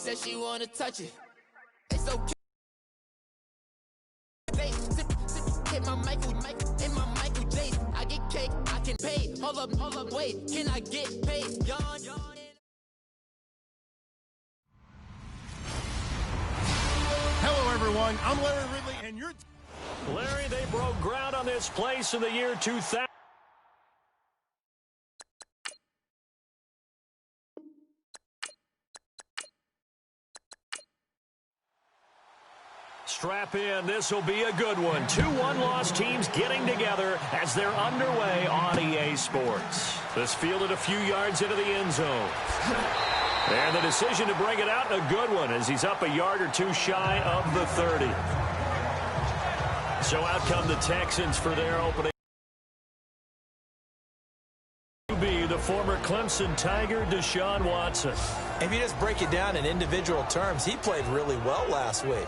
said she wanna touch it. It's okay. Hit my Michael, in my Michael J. I get cake, I can pay. Hold up, wait, can I get paid? Yawn. Hello, everyone. I'm Larry Ridley, and you're... Larry, they broke ground on this place in the year 2000. Strap in. This will be a good one. 2 one-loss teams getting together as they're underway on EA Sports. This fielded a few yards into the end zone. And the decision to bring it out, a good one, as he's up a yard or two shy of the 30. So out come the Texans for their opening. The former Clemson Tiger, Deshaun Watson. If you just break it down in individual terms, he played really well last week.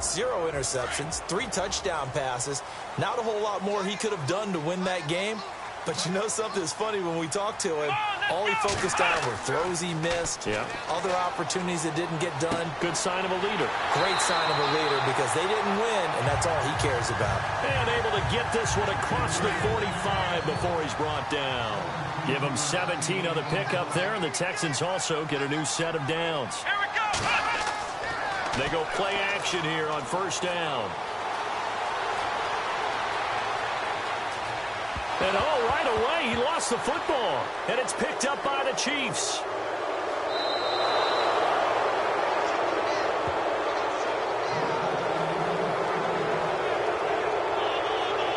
0 interceptions, 3 touchdown passes. Not a whole lot more he could have done to win that game. But you know something's funny, when we talked to him, all he focused on were throws he missed, other opportunities that didn't get done. Good sign of a leader. Great sign of a leader, because they didn't win, and that's all he cares about. And able to get this one across the 45 before he's brought down. Give him 17 on the pickup there, and the Texans also get a new set of downs. Here we go! They go play action here on first down. And right away, he lost the football. And it's picked up by the Chiefs.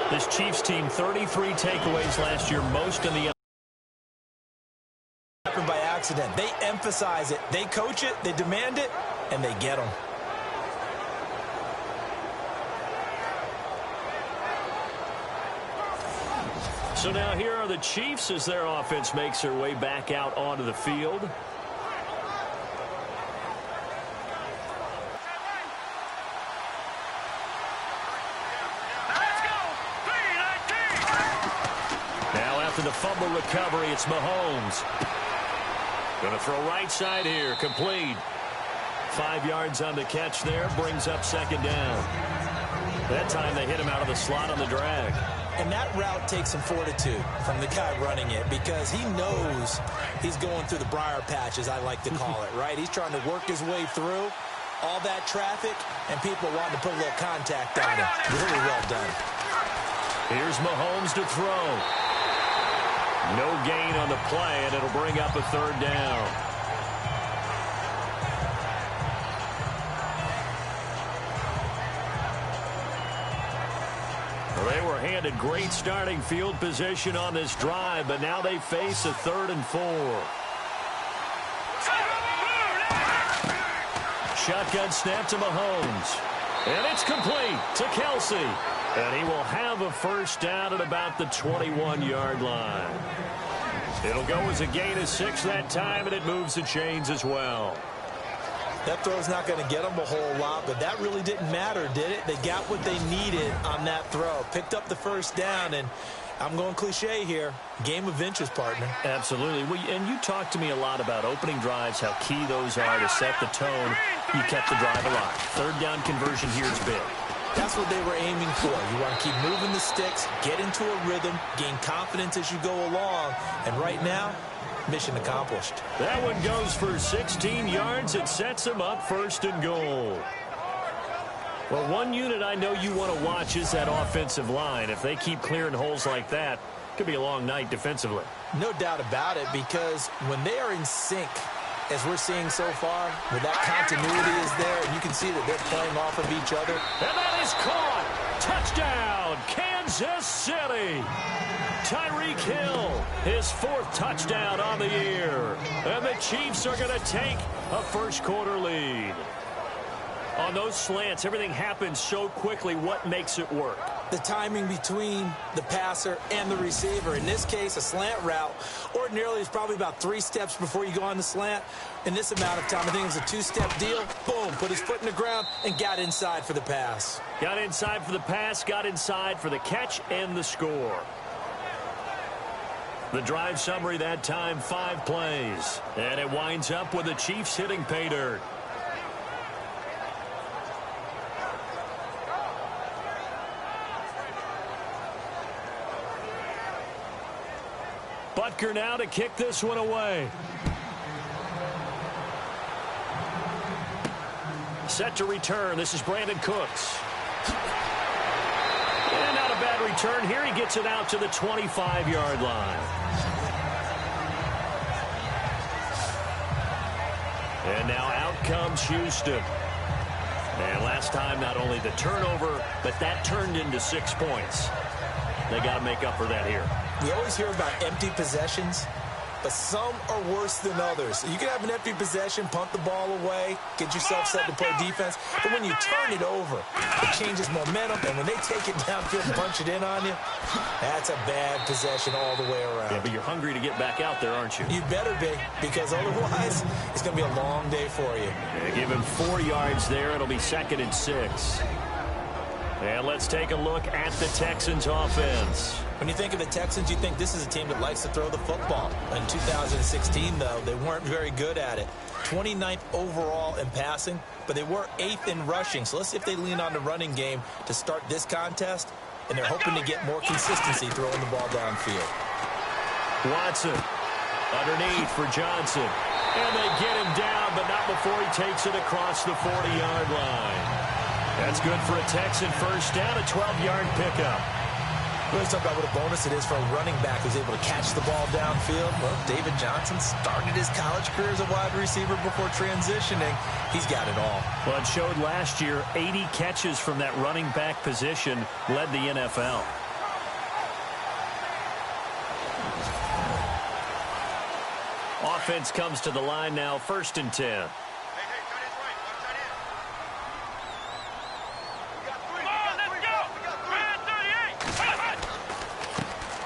This Chiefs team, 33 takeaways last year, most in the... By accident. They emphasize it. They coach it. They demand it. And they get them. So now here are the Chiefs as their offense makes their way back out onto the field. Now after the fumble recovery, it's Mahomes. Going to throw right side here, complete. 5 yards on the catch there, brings up second down. That time they hit him out of the slot on the drag. And that route takes some fortitude from the guy running it, because he knows he's going through the briar patch, as I like to call it, right? He's trying to work his way through all that traffic, and people wanting to put a little contact on him. Really well done. Here's Mahomes to throw. No gain on the play, and it'll bring up a third down. They were handed great starting field position on this drive, but now they face a 3rd and 4. Shotgun snap to Mahomes. And it's complete to Kelsey. And he will have a first down at about the 21-yard line. It'll go as a gain of 6 that time, and it moves the chains as well. That throw's not going to get them a whole lot, but that really didn't matter, did it? They got what they needed on that throw. Picked up the first down, and I'm going cliche here. Game of inches, partner. Absolutely. And you talked to me a lot about opening drives, how key those are to set the tone. You kept the drive alive. 3rd down conversion here is big. That's what they were aiming for. You want to keep moving the sticks, get into a rhythm, gain confidence as you go along. And right now, mission accomplished. That one goes for 16 yards. It sets him up 1st and goal. Well, one unit I know you want to watch is that offensive line. If they keep clearing holes like that, it could be a long night defensively. No doubt about it, because when they are in sync, as we're seeing so far, where that continuity is there, and you can see that they're playing off of each other. And that is caught. Touchdown, Kansas City. Tyreek Hill, his 4th touchdown on the year. And the Chiefs are going to take a first-quarter lead. On those slants, everything happens so quickly. What makes it work? The timing between the passer and the receiver. In this case, a slant route ordinarily is probably about 3 steps before you go on the slant. In this amount of time, I think it was a 2-step deal. Boom, put his foot in the ground and got inside for the pass. Got inside for the pass, got inside for the catch and the score. The drive summary that time, 5 plays. And it winds up with the Chiefs hitting pay dirt. Walker now to kick this one away. Set to return. This is Brandon Cooks. And not a bad return here. He gets it out to the 25-yard line. And now out comes Houston. And last time, not only the turnover, but that turned into 6 points. They got to make up for that here. We always hear about empty possessions, but some are worse than others. You can have an empty possession, punt the ball away, get yourself set to play defense, but when you turn it over, it changes momentum, and when they take it downfield and punch it in on you, that's a bad possession all the way around. Yeah, but you're hungry to get back out there, aren't you? You better be, because otherwise, it's going to be a long day for you. Yeah, give him 4 yards there. It'll be 2nd and 6. And let's take a look at the Texans offense. When you think of the Texans, you think this is a team that likes to throw the football. In 2016, though, they weren't very good at it. 29th overall in passing, but they were 8th in rushing. So let's see if they lean on the running game to start this contest, and they're hoping to get more consistency throwing the ball downfield. Watson underneath for Johnson. And they get him down, but not before he takes it across the 40-yard line. That's good for a Texan first down, a 12-yard pickup. We're talking about what a bonus it is for a running back who's able to catch the ball downfield. Well, David Johnson started his college career as a wide receiver before transitioning. He's got it all. Well, it showed last year 80 catches from that running back position led the NFL. Offense comes to the line now, 1st and 10.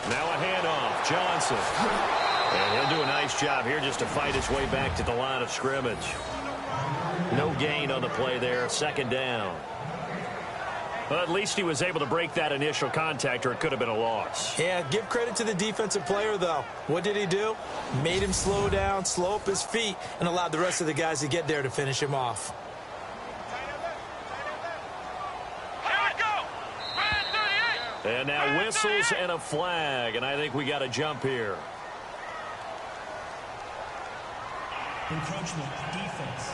Now a handoff, Johnson. And he'll do a nice job here just to fight his way back to the line of scrimmage. No gain on the play there, 2nd down. Well, at least he was able to break that initial contact, or it could have been a loss. Yeah, give credit to the defensive player, though. What did he do? Made him slow down, slow up his feet, and allowed the rest of the guys to get there to finish him off. And now whistles and a flag, and I think we got a jump here. Encroachment, defense.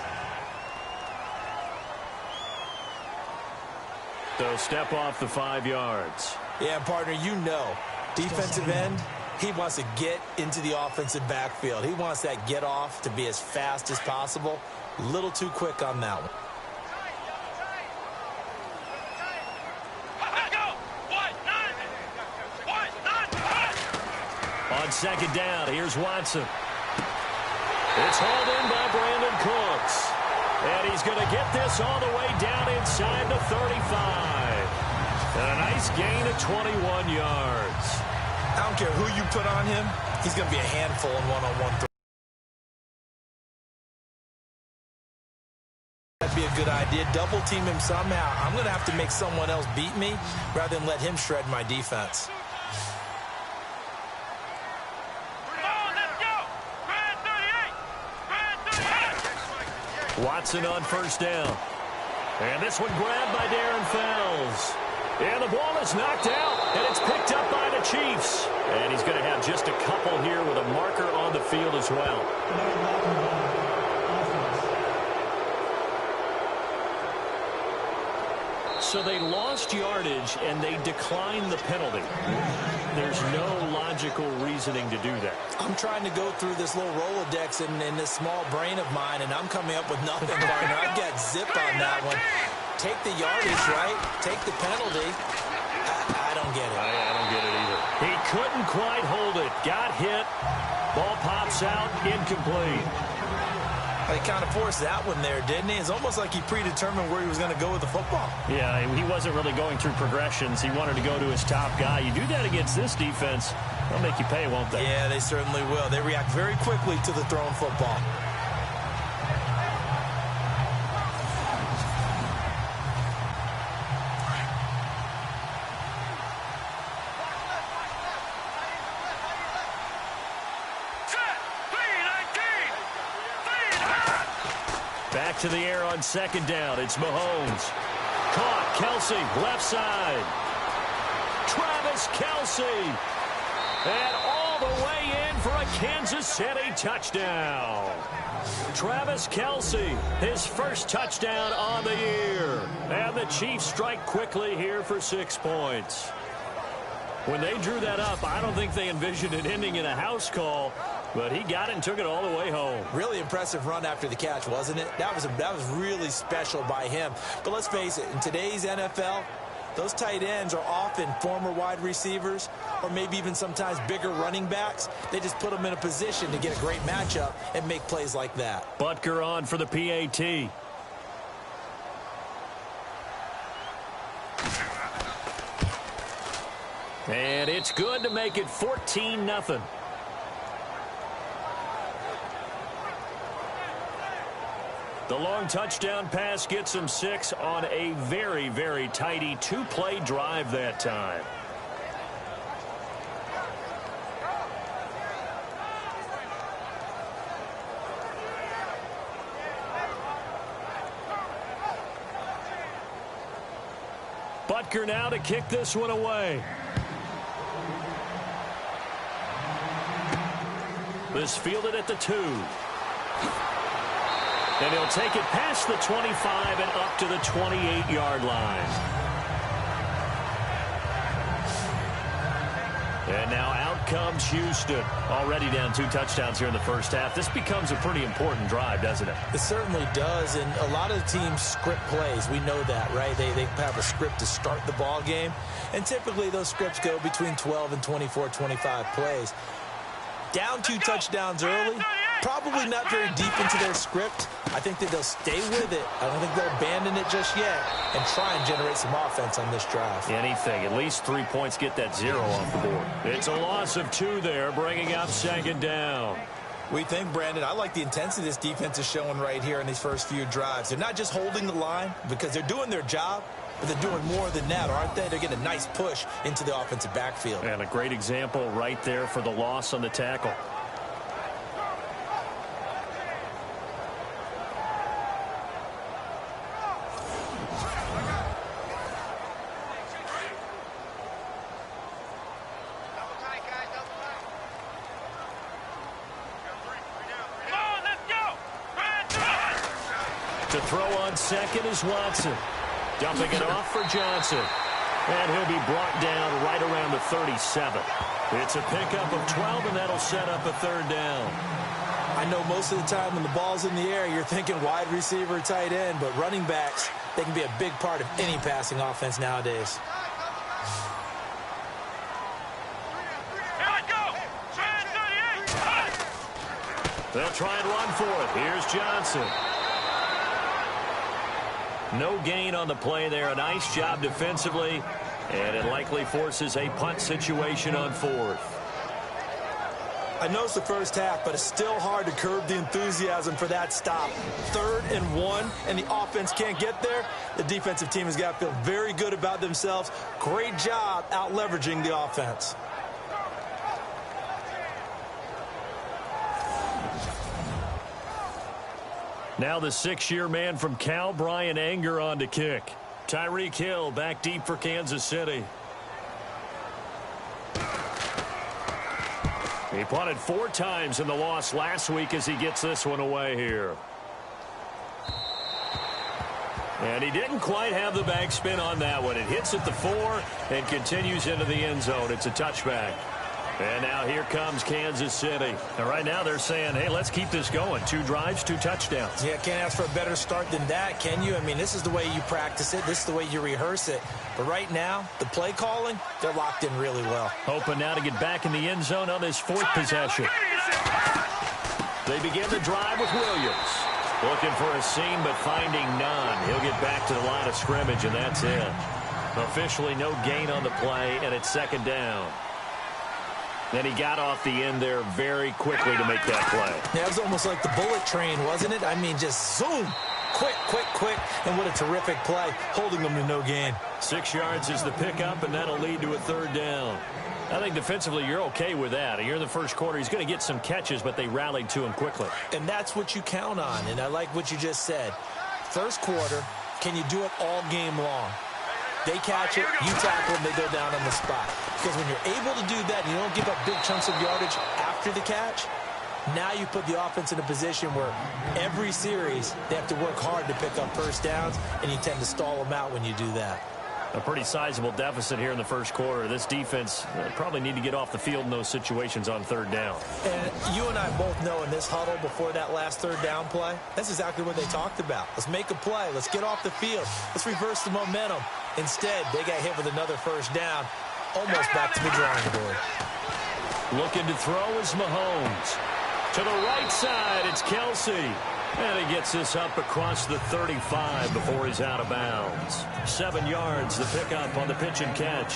So step off the 5 yards. Yeah, partner, you know, defensive end, he wants to get into the offensive backfield. He wants that get off to be as fast as possible. A little too quick on that one. On 2nd down, here's Watson. It's hauled in by Brandon Cooks. And he's going to get this all the way down inside the 35. And a nice gain of 21 yards. I don't care who you put on him. He's going to be a handful in one-on-one throw. That'd be a good idea. Double team him somehow. I'm going to have to make someone else beat me rather than let him shred my defense. Watson on 1st down. And this one grabbed by Darren Fells. And the ball is knocked out, and it's picked up by the Chiefs. And he's going to have just a couple here with a marker on the field as well. So they lost yardage, and they declined the penalty. There's no logical reasoning to do that. I'm trying to go through this little Rolodex in this small brain of mine, and I'm coming up with nothing, partner. I've got zip on that one. Take the yardage, right? Take the penalty. I don't get it. I don't get it either. He couldn't quite hold it. Got hit. Ball pops out. Incomplete. He kind of forced that one there, didn't he? It's almost like he predetermined where he was going to go with the football. Yeah, he wasn't really going through progressions. He wanted to go to his top guy. You do that against this defense, they'll make you pay, won't they? Yeah, they certainly will. They react very quickly to the thrown football. Back to the air on 2nd down. It's Mahomes. Caught. Kelsey, left side. Travis Kelsey. And all all the way in for a Kansas City touchdown. Travis Kelce, his first touchdown on the year. And the Chiefs strike quickly here for 6 points. When they drew that up, I don't think they envisioned it ending in a house call, but he got it and took it all the way home. Really impressive run after the catch, wasn't it? That was really special by him. But let's face it, in today's NFL, those tight ends are often former wide receivers or maybe even sometimes bigger running backs. They just put them in a position to get a great matchup and make plays like that. Butker on for the PAT. And it's good to make it 14-0. The long touchdown pass gets him 6 on a very, very tidy 2-play drive that time. Butker now to kick this one away. This fielded at the 2. And he'll take it past the 25 and up to the 28-yard line. And now out comes Houston. Already down 2 touchdowns here in the first half. This becomes a pretty important drive, doesn't it? It certainly does, and a lot of teams script plays. We know that, right? They have a script to start the ball game, and typically those scripts go between 12 and 24, 25 plays. Down 2 touchdowns early, probably not very deep into their script. I think that they'll stay with it. I don't think they'll abandon it just yet and try and generate some offense on this drive. Anything. At least 3 points, get that 0 off the board. It's a loss of 2 there, bringing up 2nd down. We think, Brandon, I like the intensity this defense is showing right here in these first few drives. They're not just holding the line because they're doing their job, but they're doing more than that, aren't they? They're getting a nice push into the offensive backfield. And a great example right there for the loss on the tackle. To throw on second is Watson. Dumping it off for Johnson. And he'll be brought down right around the 37. It's a pickup of 12, and that'll set up a 3rd down. I know most of the time when the ball's in the air, you're thinking wide receiver, tight end, but running backs, they can be a big part of any passing offense nowadays. They'll try and run for it. Here's Johnson. No gain on the play there. A nice job defensively, and it likely forces a punt situation on 4th. I know it's the first half, but it's still hard to curb the enthusiasm for that stop. 3rd and 1, and the offense can't get there. The defensive team has got to feel very good about themselves. Great job out-leveraging the offense. Now the 6-year man from Cal, Brian Anger, on to kick. Tyreek Hill back deep for Kansas City. He punted 4 times in the loss last week as he gets this one away here. And he didn't quite have the backspin on that one. It hits at the 4 and continues into the end zone. It's a touchback. And now here comes Kansas City. And right now they're saying, hey, let's keep this going. 2 drives, 2 touchdowns. Yeah, can't ask for a better start than that, can you? I mean, this is the way you practice it. This is the way you rehearse it. But right now, the play calling, they're locked in really well. Hoping now to get back in the end zone on this 4th possession. They begin the drive with Williams. Looking for a seam, but finding none. He'll get back to the line of scrimmage, and that's it. Officially no gain on the play, and it's 2nd down. Then he got off the end there very quickly to make that play. Yeah, it was almost like the bullet train, wasn't it? I mean, just zoom. Quick, quick, quick. And what a terrific play, holding them to no gain. 6 yards is the pickup, and that'll lead to a 3rd down. I think defensively you're okay with that. Here in the first quarter, he's going to get some catches, but they rallied to him quickly. And that's what you count on, and I like what you just said. First quarter, can you do it all game long? They catch it, you tackle them, they go down on the spot. Because when you're able to do that and you don't give up big chunks of yardage after the catch, now you put the offense in a position where every series they have to work hard to pick up first downs, and you tend to stall them out when you do that. A pretty sizable deficit here in the first quarter. This defense probably need to get off the field in those situations on third down. And you and I both know in this huddle before that last third down play, that's exactly what they talked about. Let's make a play. Let's get off the field. Let's reverse the momentum. Instead, they got hit with another first down, almost back to the drawing board. Looking to throw is Mahomes. To the right side, it's Kelsey. And he gets this up across the 35 before he's out of bounds. 7 yards, the pickup on the pitch and catch.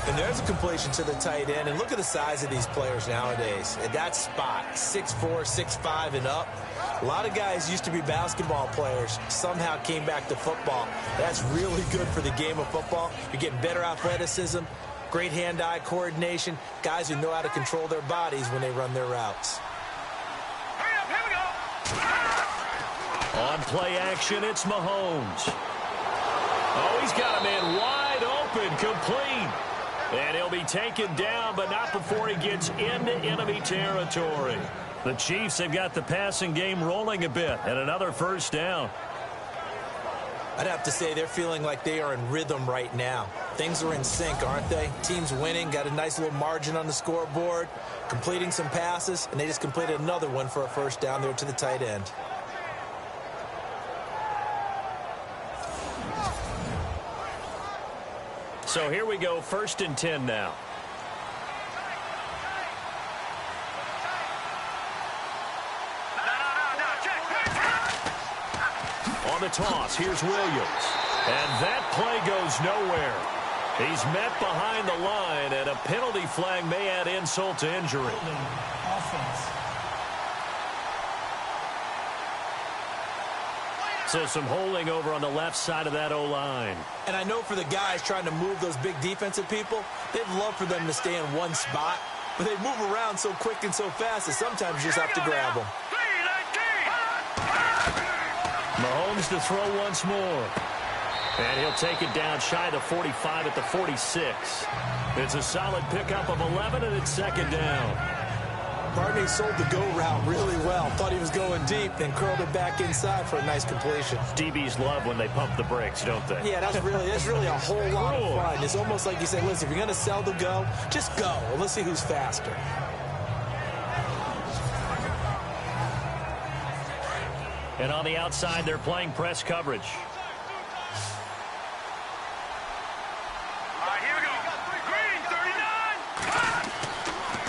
And there's a completion to the tight end. And look at the size of these players nowadays. At that spot, 6'4", 6'5", and up. A lot of guys used to be basketball players, somehow came back to football. That's really good for the game of football. You're getting better athleticism, great hand-eye coordination, guys who know how to control their bodies when they run their routes. On play action, it's Mahomes. Oh, he's got a man wide open, complete. And he'll be taken down, but not before he gets into enemy territory. The Chiefs have got the passing game rolling a bit, and another first down. I'd have to say they're feeling like they are in rhythm right now. Things are in sync, aren't they? Team's winning, got a nice little margin on the scoreboard, completing some passes, and they just completed another one for a first down there to the tight end. So here we go, 1st and 10 now. On the toss, here's Williams. And that play goes nowhere. He's met behind the line, and a penalty flag may add insult to injury. So some holding over on the left side of that O-line. And I know for the guys trying to move those big defensive people, they'd love for them to stay in one spot, but they move around so quick and so fast that sometimes you just have to grab them. Mahomes to throw once more. And he'll take it down shy of the 45 at the 46. It's a solid pickup of 11, and it's 2nd down. Barney sold the go route really well. Thought he was going deep, then curled it back inside for a nice completion. DBs love when they pump the brakes, don't they? Yeah, that's really a whole lot of fun. It's almost like you say, listen, if you're going to sell the go, just go. Well, let's see who's faster. And on the outside, they're playing press coverage.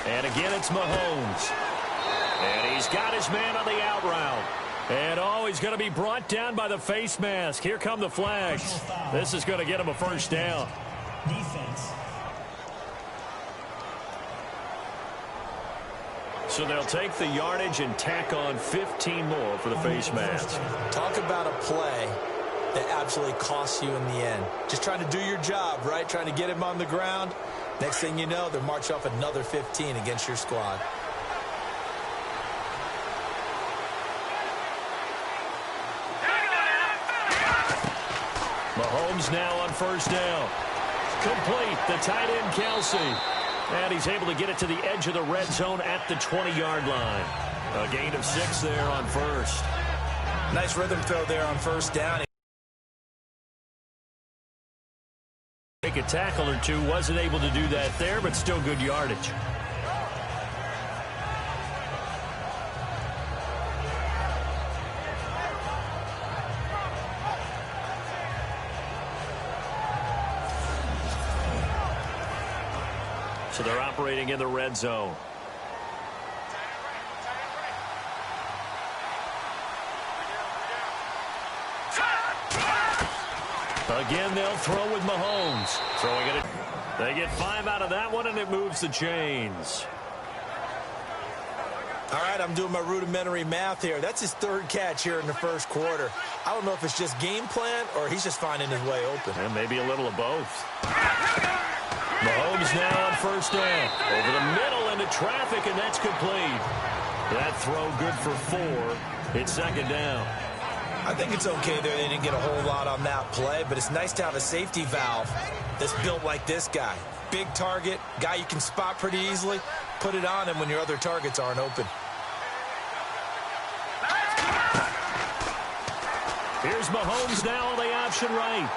And again, it's Mahomes. And he's got his man on the out route. And, oh, he's going to be brought down by the face mask. Here come the flags. This is going to get him a first down. Defense. So they'll take the yardage and tack on 15 more for the face mask. Talk about a play that absolutely costs you in the end. Just trying to do your job, right? Trying to get him on the ground. Next thing you know, they'll march off another 15 against your squad. Mahomes now on first down. Complete, the tight end Kelsey. And he's able to get it to the edge of the red zone at the 20-yard line. A gain of 6 there on first. Nice rhythm throw there on first down. Make a tackle or two, wasn't able to do that there, but still good yardage. So they're operating in the red zone. Again, they'll throw with Mahomes. Throwing it. They get 5 out of that one, and it moves the chains. All right, I'm doing my rudimentary math here. That's his 3rd catch here in the first quarter. I don't know if it's just game plan or he's just finding his way open. And maybe a little of both. Mahomes now on first down. Over the middle into traffic, and that's complete. That throw good for 4. It's 2nd down. I think it's okay there. They didn't get a whole lot on that play, but it's nice to have a safety valve that's built like this guy. big target, guy you can spot pretty easily. Put it on him when your other targets aren't open. Here's Mahomes now on the option right.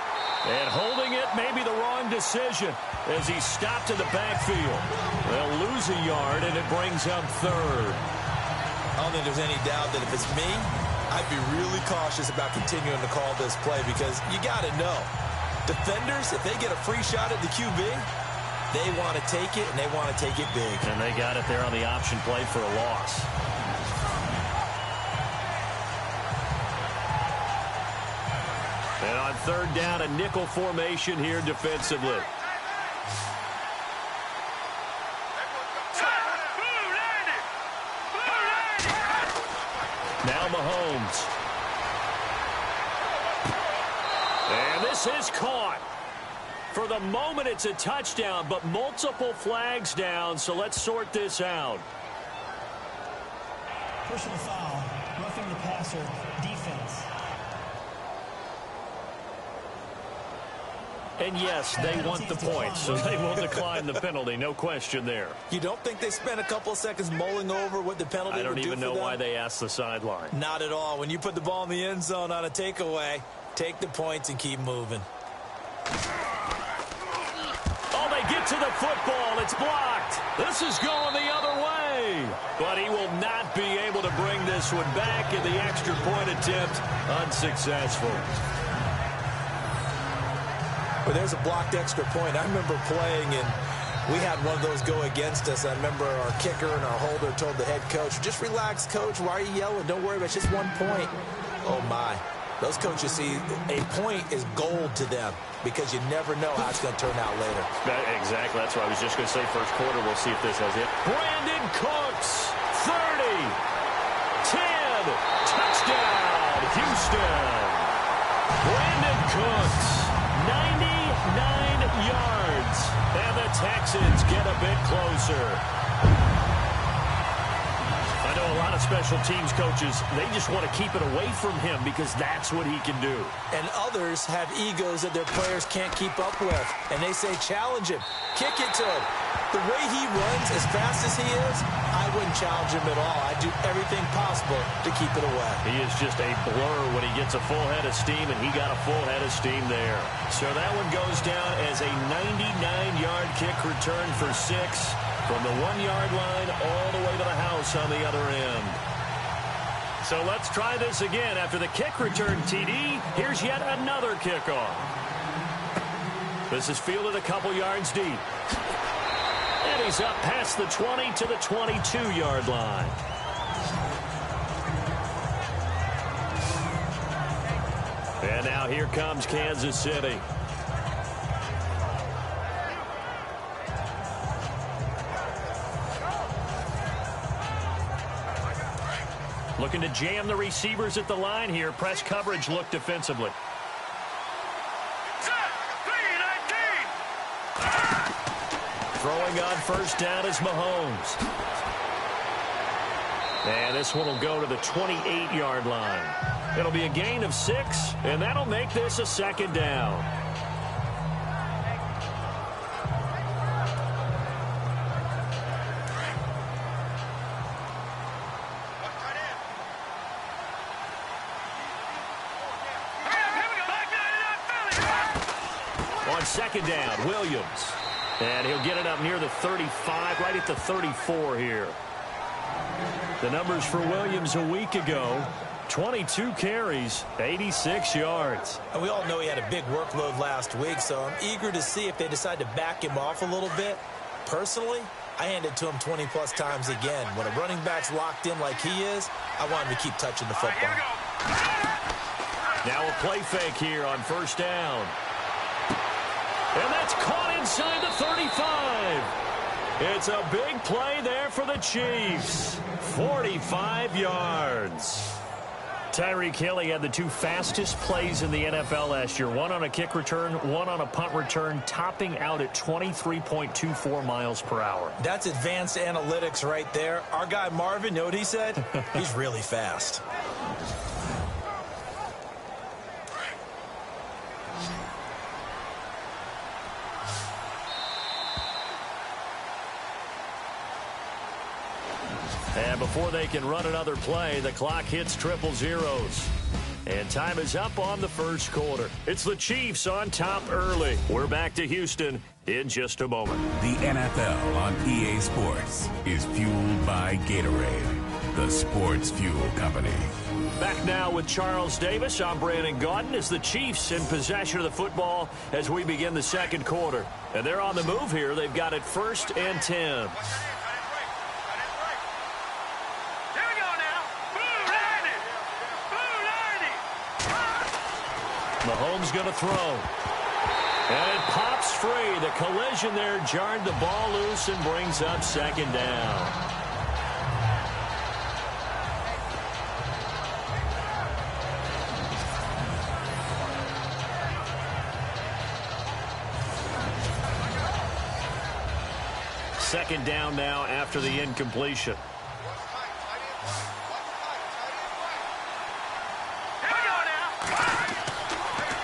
And holding it may be the wrong decision as he's stopped in the backfield. They'll lose a yard, and it brings up third. I don't think there's any doubt that if it's me, I'd be really cautious about continuing to call this play because you got to know. Defenders, if they get a free shot at the QB, they want to take it, and they want to take it big. And they got it there on the option play for a loss. And on third down, a nickel formation here defensively. Now Mahomes. And this is caught. For the moment, it's a touchdown, but multiple flags down, so let's sort this out. Personal foul, roughing the passer, defense. And yes, they want the points, so they will decline the penalty. No question there. You don't think they spent a couple of seconds mulling over what the penalty would do for them? I don't even know why they asked the sideline. Not at all. When you put the ball in the end zone on a takeaway, take the points and keep moving. Oh, they get to the football. It's blocked. This is going the other way. But he will not be able to bring this one back, in the extra point attempt unsuccessful. But there's a blocked extra point. I remember playing, and we had one of those go against us. I remember our kicker and our holder told the head coach, just relax, coach. Why are you yelling? Don't worry about it. It's just 1 point. Oh, my. Those coaches see a point is gold to them because you never know how it's going to turn out later. Exactly. That's what I was just going to say. First quarter, we'll see if this has it. Brandon Cooks, 30, 10, touchdown, Houston. Brandon Cooks, 99 yards, and the Texans get a bit closer. I know a lot of special teams coaches, they just want to keep it away from him because that's what he can do. And others have egos that their players can't keep up with. And they say, challenge him, kick it to him. The way he runs as fast as he is, I wouldn't challenge him at all. I'd do everything possible to keep it away. He is just a blur when he gets a full head of steam, and he got a full head of steam there. So that one goes down as a 99-yard kick return for 6. From the 1-yard line all the way to the house on the other end. So let's try this again. After the kick return TD, here's yet another kickoff. This is fielded a couple yards deep. And he's up past the 20 to the 22-yard line. And now here comes Kansas City. Looking to jam the receivers at the line here. Press coverage look defensively. Throwing on first down is Mahomes. And this one will go to the 28-yard line. It'll be a gain of 6, and that'll make this a second down. On second down, Williams. And he'll get it up near the 35, right at the 34 here. The numbers for Williams a week ago, 22 carries, 86 yards. And we all know he had a big workload last week, so I'm eager to see if they decide to back him off a little bit. Personally, I hand it to him 20-plus times again. When a running back's locked in like he is, I want him to keep touching the football. Now a play fake here on first down. And that's caught inside the 35. It's a big play there for the Chiefs. 45 yards. Tyreek Hill had the 2 fastest plays in the NFL last year. One on a kick return, one on a punt return, topping out at 23.24 miles per hour. That's advanced analytics right there. Our guy Marvin, you know what he said? He's really fast. before they can run another play. The clock hits triple zeros. And time is up on the first quarter. It's the Chiefs on top early. We're back to Houston in just a moment. The NFL on EA Sports is fueled by Gatorade, the sports fuel company. Back now with Charles Davis. I'm Brandon Gaudin as the Chiefs in possession of the football as we begin the second quarter. And they're on the move here. They've got it 1st and 10. Mahomes going to throw. And it pops free. The collision there jarred the ball loose and brings up 2nd down. Second down now after the incompletion.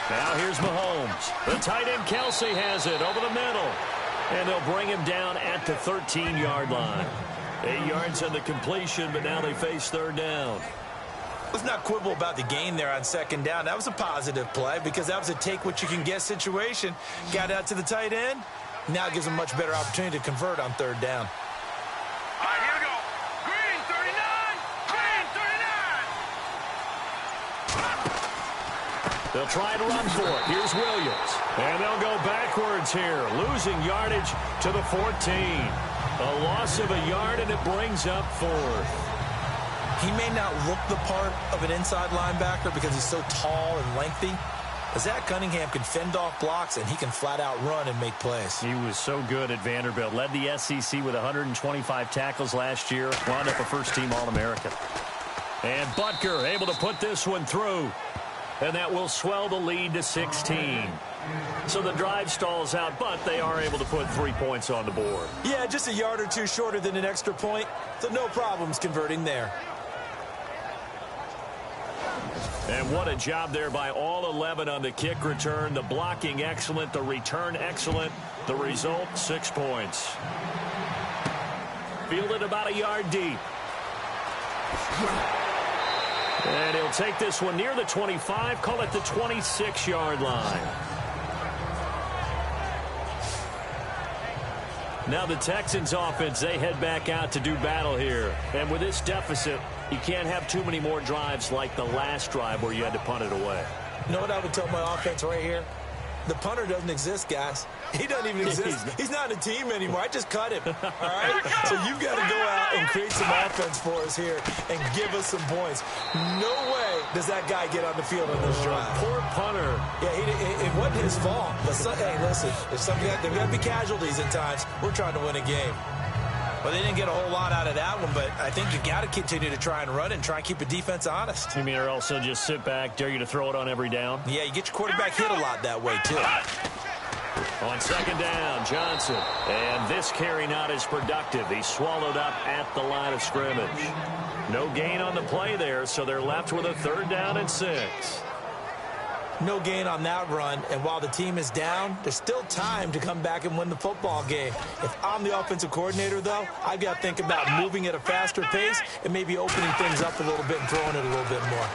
Now here's Mahomes. The tight end Kelsey has it over the middle. And they'll bring him down at the 13-yard line. 8 yards on the completion, but now they face 3rd down. Let's not quibble about the gain there on 2nd down. That was a positive play because that was a take-what-you-can-get situation. Got out to the tight end. Now it gives them a much better opportunity to convert on 3rd down. All right, here we go. Green 39. Green 39. They'll try to run for it. Here's Williams. And they'll go backwards here, losing yardage to the 14. A loss of a yard, and it brings up 4th. He may not look the part of an inside linebacker because he's so tall and lengthy. Zach Cunningham can fend off blocks, and he can flat-out run and make plays. He was so good at Vanderbilt. Led the SEC with 125 tackles last year. Wound up a first-team All-American. And Butker able to put this one through. And that will swell the lead to 16. So the drive stalls out, but they are able to put 3 points on the board. Yeah, just a yard or two shorter than an extra point, so no problems converting there. And what a job there by all 11 on the kick return. The blocking excellent, the return excellent. The result, 6 points. Fielded about a yard deep. And he'll take this one near the 25, call it the 26-yard line. Now the Texans offense, they head back out to do battle here. And with this deficit, you can't have too many more drives like the last drive where you had to punt it away. You know what I would tell my offense right here? The punter doesn't exist, guys. He doesn't even exist. He's not a team anymore. I just cut him. All right? So you've got to go out and create some offense for us here and give us some points. No way does that guy get on the field on this drive. Poor punter. Yeah, it wasn't his fault. But hey, listen, there got to be casualties at times. We're trying to win a game. Well, they didn't get a whole lot out of that one, but I think you got to continue to try and run and try and keep the defense honest. You mean or also just sit back, dare you to throw it on every down? Yeah, you get your quarterback hit a lot that way, too. On 2nd down, Johnson. And this carry not as productive. He's swallowed up at the line of scrimmage. No gain on the play there, so they're left with a 3rd down and 6. No gain on that run, and while the team is down, there's still time to come back and win the football game. If I'm the offensive coordinator, though, I've got to think about moving at a faster pace and maybe opening things up a little bit and throwing it a little bit more.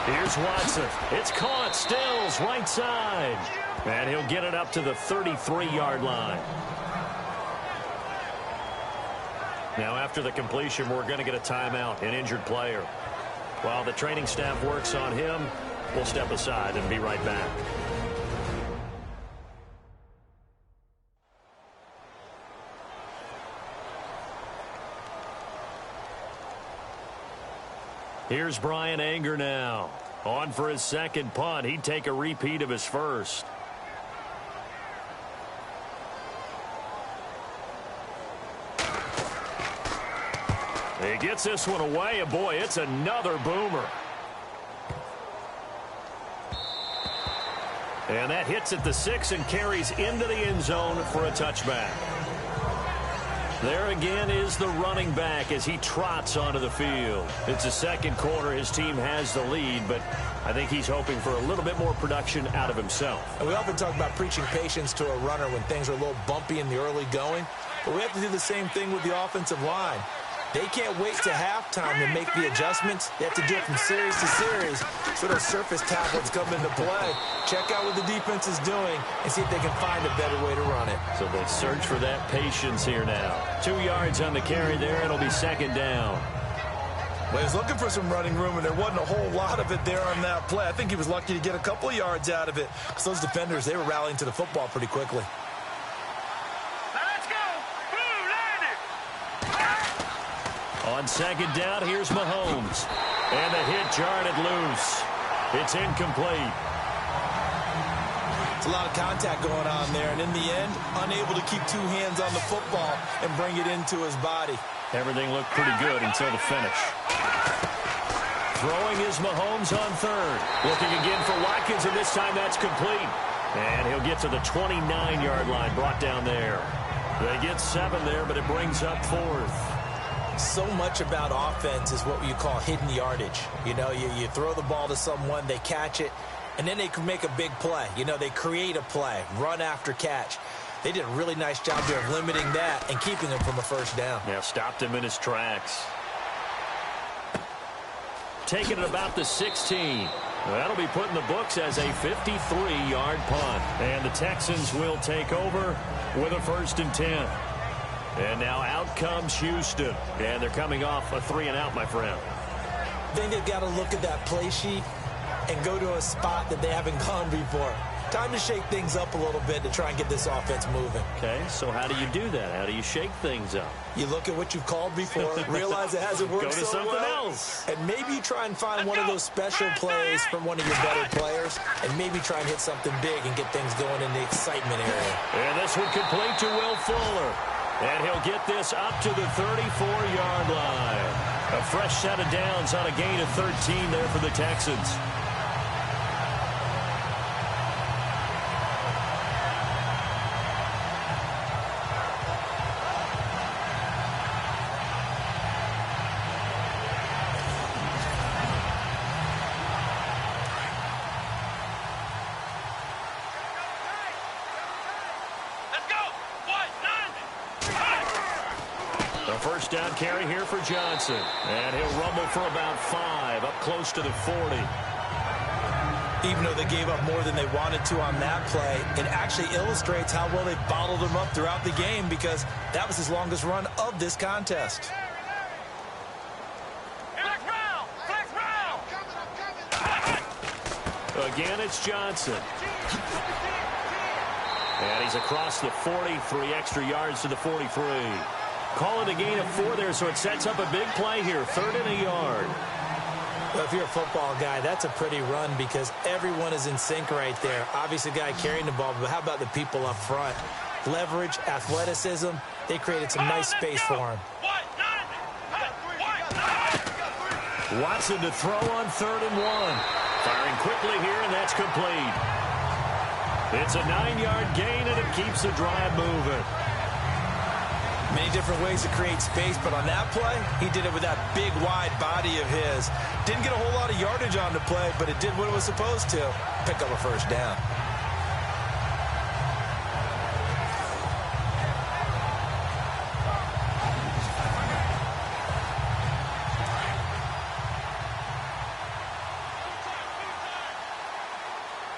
Here's Watson. It's caught. Stills right side. And he'll get it up to the 33-yard line. Now, after the completion, we're going to get a timeout, an injured player. While the training staff works on him, we'll step aside and be right back. Here's Brian Anger now. On for his 2nd punt. He'd take a repeat of his 1st. He gets this one away, and boy, it's another boomer. And that hits at the 6 and carries into the end zone for a touchback. There again is the running back as he trots onto the field. It's the 2nd quarter. His team has the lead, but I think he's hoping for a little bit more production out of himself. And we often talk about preaching patience to a runner when things are a little bumpy in the early going, but we have to do the same thing with the offensive line. They can't wait to halftime to make the adjustments. They have to do it from series to series. So those surface tablets come into play. Check out what the defense is doing and see if they can find a better way to run it. So they search for that patience here now. 2 yards on the carry there. It'll be second down. Well, he was looking for some running room, and there wasn't a whole lot of it there on that play. I think he was lucky to get a couple of yards out of it. Because those defenders, they were rallying to the football pretty quickly. Let's go. Blue landed. On second down, here's Mahomes. And the hit jarred it loose. It's incomplete. It's a lot of contact going on there, and in the end, unable to keep 2 hands on the football and bring it into his body. Everything looked pretty good until the finish. Throwing is Mahomes on third. Looking again for Watkins, and this time that's complete. And he'll get to the 29-yard line, brought down there. They get 7 there, but it brings up 4th. So much about offense is what you call hidden yardage. You know, you throw the ball to someone, they catch it, and then they can make a big play. You know, they create a play, run after catch. They did a really nice job there of limiting that and keeping him from a first down. Yeah, stopped him in his tracks. Taking it about the 16. That'll be put in the books as a 53-yard punt. And the Texans will take over with a 1st and 10. And now out comes Houston. And they're coming off a 3-and-out, my friend. I think they've got to look at that play sheet and go to a spot that they haven't gone before. Time to shake things up a little bit to try and get this offense moving. Okay, so how do you do that? How do you shake things up? You look at what you've called before, realize it hasn't worked Go to so something well, else. and maybe you try and find one of those special plays from one of your better players, and maybe try and hit something big and get things going in the excitement area. And this one complete to Will Fuller. And he'll get this up to the 34-yard line. A fresh set of downs on a gain of 13 there for the Texans. First down carry here for Johnson. And he'll rumble for about 5, up close to the 40. Even though they gave up more than they wanted to on that play, it actually illustrates how well they bottled him up throughout the game because that was his longest run of this contest. Again, it's Johnson. And he's across the 40, 3 extra yards to the 43. Call it a gain of 4 there, so it sets up a big play here. 3rd and a yard. Well, if you're a football guy, that's a pretty run because everyone is in sync right there. Obviously, the guy carrying the ball, but how about the people up front? Leverage, athleticism, they created some nice space for him. Watson to throw on 3rd and 1. Firing quickly here, and that's complete. It's a 9-yard gain, and it keeps the drive moving. Many different ways to create space, but on that play, he did it with that big, wide body of his. Didn't get a whole lot of yardage on the play, but it did what it was supposed to. Pick up a first down.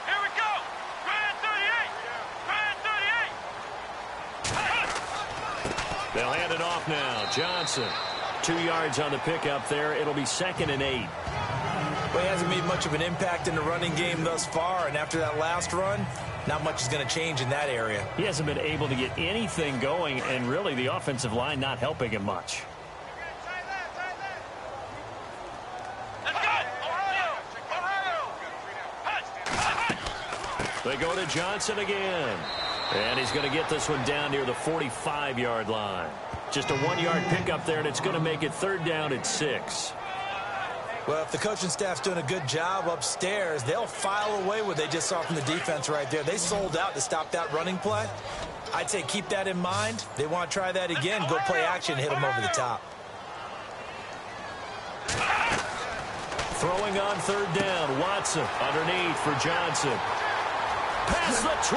Here we go. Grand 38. Grand 38. They'll hand it off now. Johnson, 2 yards on the pickup there. It'll be 2nd and 8. Well, he hasn't made much of an impact in the running game thus far, and after that last run, not much is going to change in that area. He hasn't been able to get anything going, and really the offensive line not helping him much. They go to Johnson again. And he's going to get this one down near the 45-yard line. Just a 1-yard pickup there, and it's going to make it 3rd down at 6. Well, if the coaching staff's doing a good job upstairs, they'll file away what they just saw from the defense right there. They sold out to stop that running play. I'd say keep that in mind. They want to try that again. Go play action, hit them over the top. Throwing on 3rd down, Watson underneath for Johnson. Past the 20.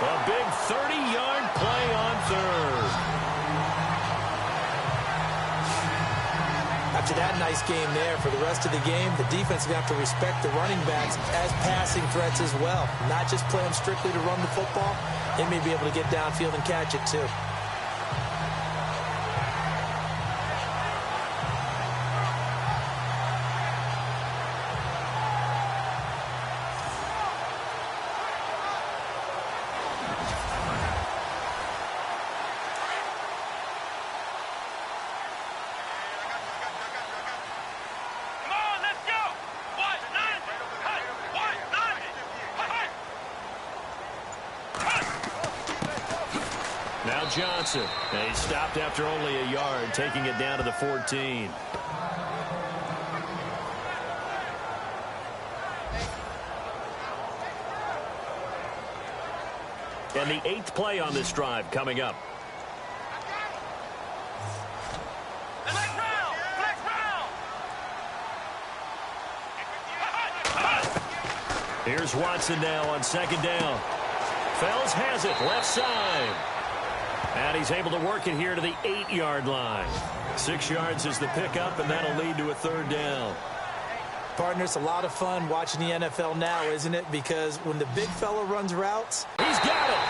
A big 30-yard play on 3rd. After that nice game there, for the rest of the game, the defense is going to have to respect the running backs as passing threats as well. Not just play them strictly to run the football. They may be able to get downfield and catch it too. Johnson. And he stopped after only a yard, taking it down to the 14. And the 8th play on this drive coming up. Here's Watson now on 2nd down. Fells has it left side. And he's able to work it here to the 8-yard line. 6 yards is the pickup, and that'll lead to a 3rd down. Partner, it's a lot of fun watching the NFL now, isn't it? Because when the big fella runs routes, he's got it.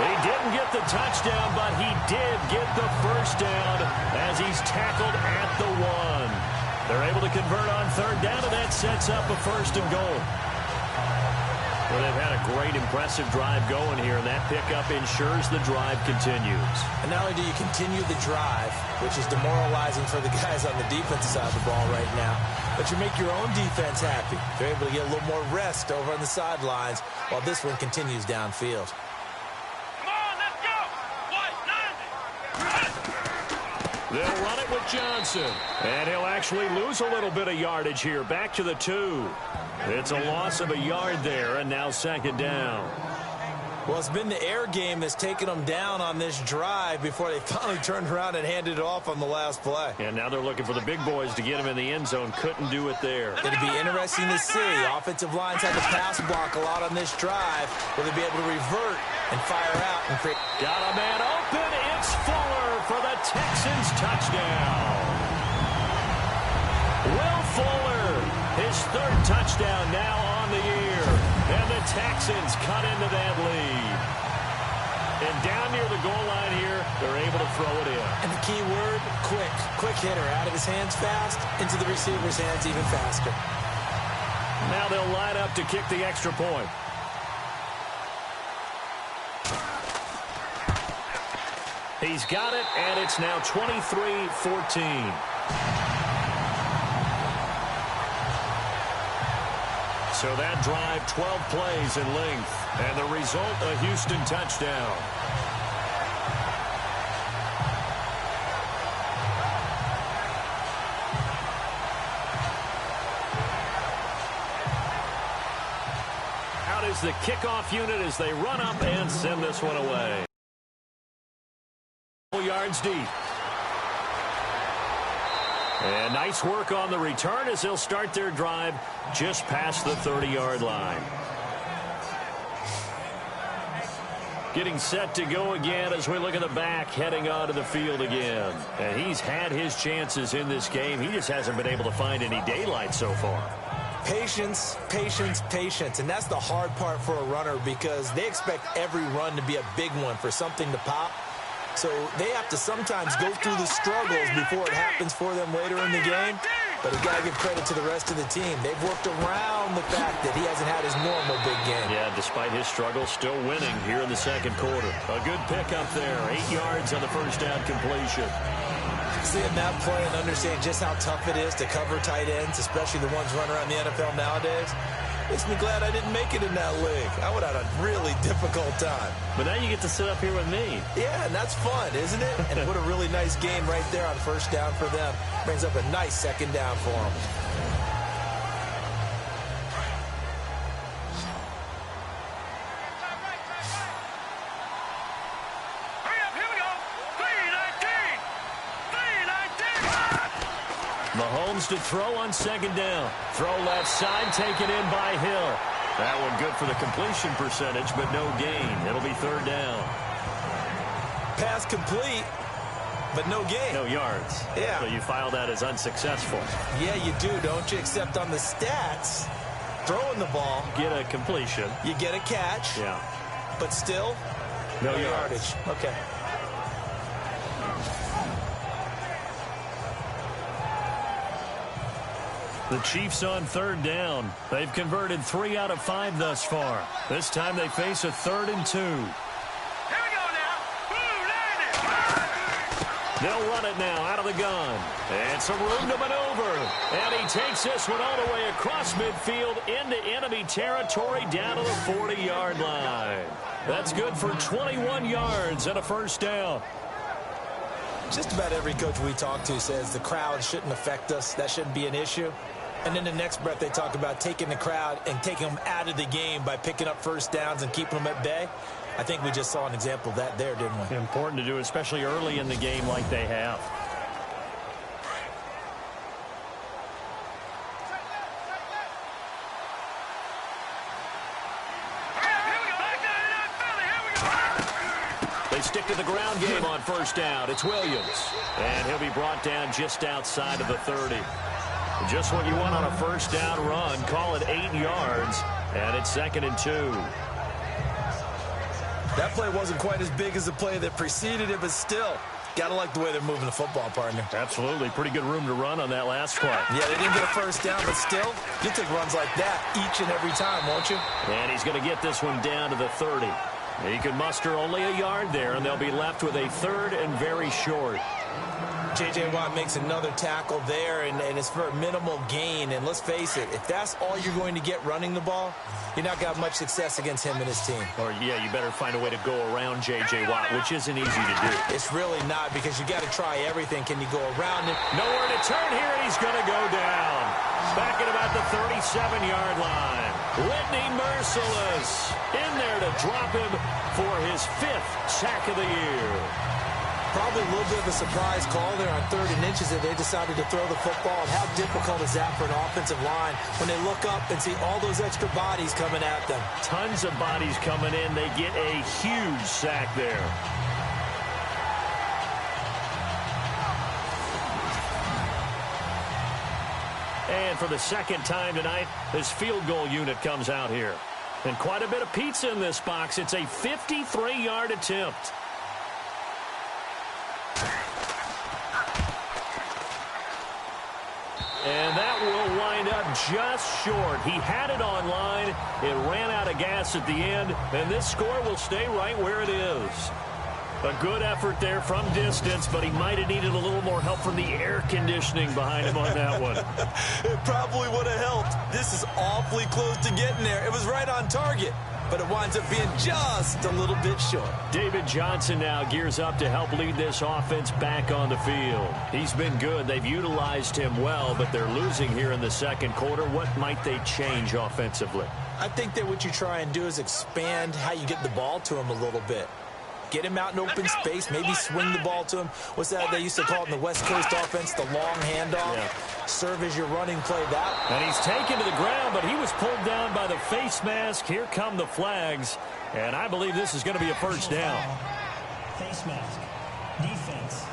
He didn't get the touchdown, but he did get the 1st down as he's tackled at the 1. They're able to convert on 3rd down, and that sets up a 1st and goal. Well, they've had a great, impressive drive going here, and that pickup ensures the drive continues. And not only do you continue the drive, which is demoralizing for the guys on the defensive side of the ball right now, but you make your own defense happy. They're able to get a little more rest over on the sidelines while this one continues downfield. Come on, let's go! What? 90! They'll run it with Johnson, and he'll actually lose a little bit of yardage here. Back to the 2. It's a loss of a yard there, and now 2nd down. Well, it's been the air game that's taken them down on this drive before they finally turned around and handed it off on the last play. And now they're looking for the big boys to get him in the end zone. Couldn't do it there. It'll be interesting to see. Offensive lines had to pass block a lot on this drive. Will they be able to revert and fire out and create? Got a man open. It's Fuller for the Texans touchdown. Will Fuller, his 3rd touchdown now on the year. And the Texans cut into that lead. And down near the goal line here, they're able to throw it in. And the key word, quick. Quick hitter. Out of his hands fast, into the receiver's hands even faster. Now they'll line up to kick the extra point. He's got it, and it's now 23-14. So that drive, 12 plays in length, and the result, a Houston touchdown. Out is the kickoff unit as they run up and send this one away. Yards deep. And nice work on the return as they'll start their drive just past the 30-yard line. Getting set to go again as we look at the back heading onto the field again. And he's had his chances in this game. He just hasn't been able to find any daylight so far. Patience, patience, patience. And that's the hard part for a runner because they expect every run to be a big one for something to pop. So they have to sometimes go through the struggles before it happens for them later in the game. But you've got to give credit to the rest of the team. They've worked around the fact that he hasn't had his normal big game. Yeah, despite his struggles, still winning here in the 2nd quarter. A good pickup there. 8 yards on the 1st down completion. Seeing that play and understanding just how tough it is to cover tight ends, especially the ones running around the NFL nowadays, makes me glad I didn't make it in that league. I would have had a really difficult time. But now you get to sit up here with me. Yeah, and that's fun, isn't it? And what a really nice game right there on 1st down for them. Brings up a nice 2nd down for them. Mahomes to throw on 2nd down. Throw left side, taken in by Hill. That one good for the completion percentage, but no gain. It'll be 3rd down. Pass complete. but no gain. No yards. Yeah. So you file that as unsuccessful. Yeah, you do, don't you? Except on the stats, throwing the ball. Get a completion. You get a catch. Yeah. But still, no yardage. Okay. The Chiefs on third down. They've converted 3 out of 5 thus far. This time they face a 3rd and 2. Here we go now. Boom, landed. They'll run it now out of the gun. And some room to maneuver. And he takes this one all the way across midfield into enemy territory down to the 40-yard line. That's good for 21 yards and a first down. Just about every coach we talk to says the crowd shouldn't affect us. That shouldn't be an issue. And in the next breath, they talk about taking the crowd and taking them out of the game by picking up first downs and keeping them at bay. I think we just saw an example of that there, didn't we? Important to do, especially early in the game like they have. They stick to the ground game on first down. It's Williams. And he'll be brought down just outside of the 30. Just what you want on a first down run. Call it 8 yards. And it's 2nd and 2. That play wasn't quite as big as the play that preceded it, but still, got to like the way they're moving the football, partner. Absolutely. Pretty good room to run on that last play. Yeah, they didn't get a first down, but still, you'll take runs like that each and every time, won't you? And he's going to get this one down to the 30. He can muster only a yard there, and they'll be left with a 3rd and very short. J.J. Watt makes another tackle there, and it's for a minimal gain. And let's face it, if that's all you're going to get running the ball, you're not going to have much success against him and his team. Or, yeah, you better find a way to go around J.J. Watt, which isn't easy to do. It's really not, because you got to try everything. Can you go around him? Nowhere to turn here, and he's going to go down. Back at about the 37-yard line. Whitney merciless in there to drop him for his 5th sack of the year. Probably a little bit of a surprise call there on 3rd and inches that they decided to throw the football. And how difficult is that for an offensive line when they look up and see all those extra bodies coming at them? Tons of bodies coming in. They get a huge sack there. And for the 2nd time tonight, this field goal unit comes out here. And quite a bit of pizza in this box. It's a 53-yard attempt. And that will wind up just short. He had it on line. It ran out of gas at the end. And this score will stay right where it is. A good effort there from distance, but he might have needed a little more help from the air conditioning behind him on that one. It probably would have helped. This is awfully close to getting there. It was right on target, but it winds up being just a little bit short. David Johnson now gears up to help lead this offense back on the field. He's been good. They've utilized him well, but they're losing here in the 2nd quarter. What might they change offensively? I think that what you try and do is expand how you get the ball to him a little bit. Get him out in open space, maybe swing the ball to him. What's that they used to call it in the West Coast offense, the long handoff? Yeah. Serve as your running play that. And he's taken to the ground, but he was pulled down by the face mask. Here come the flags, and I believe this is going to be a first down. Face mask. Defense.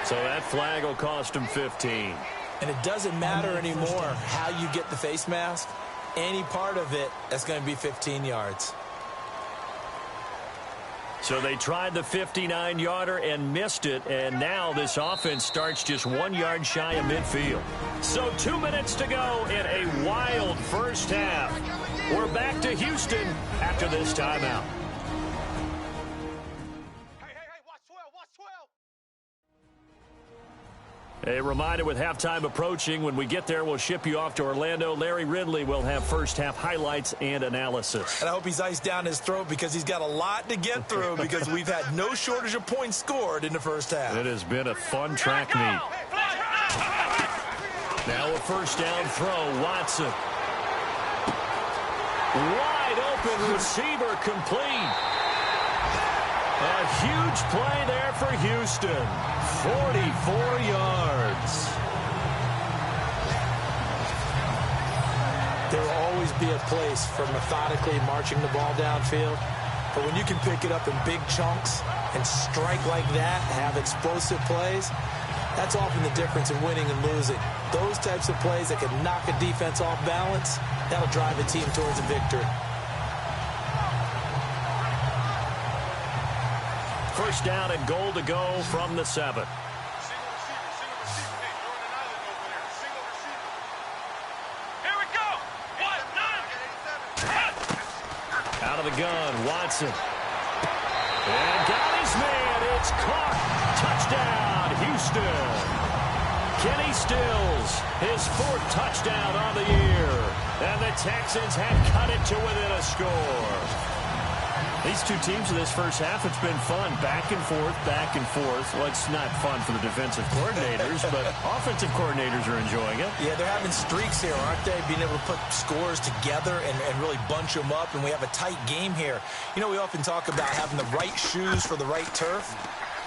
So that flag will cost him 15. And it doesn't matter anymore how you get the face mask. Any part of it, that's going to be 15 yards. So they tried the 59-yarder and missed it, and now this offense starts just 1 yard shy of midfield. So 2 minutes to go in a wild first half. We're back to Houston after this timeout. A reminder, with halftime approaching, when we get there, we'll ship you off to Orlando. Larry Ridley will have first-half highlights and analysis. And I hope he's iced down his throat because he's got a lot to get through because we've had no shortage of points scored in the first half. It has been a fun track meet. Now a first down throw, Watson. Wide open receiver complete. A huge play there for Houston. 44 yards. There will always be a place for methodically marching the ball downfield. But when you can pick it up in big chunks and strike like that, have explosive plays, that's often the difference in winning and losing. Those types of plays that can knock a defense off balance, that'll drive a team towards a victory. First down and goal to go from the 7. Out of the gun, Watson. And got his man. It's caught. Touchdown, Houston. Kenny Stills, his 4th touchdown on the year. And the Texans have cut it to within a score. These two teams in this first half, it's been fun. Back and forth, back and forth. Well, it's not fun for the defensive coordinators, but offensive coordinators are enjoying it. Yeah, they're having streaks here, aren't they? Being able to put scores together and really bunch them up, and we have a tight game here. You know, we often talk about having the right shoes for the right turf.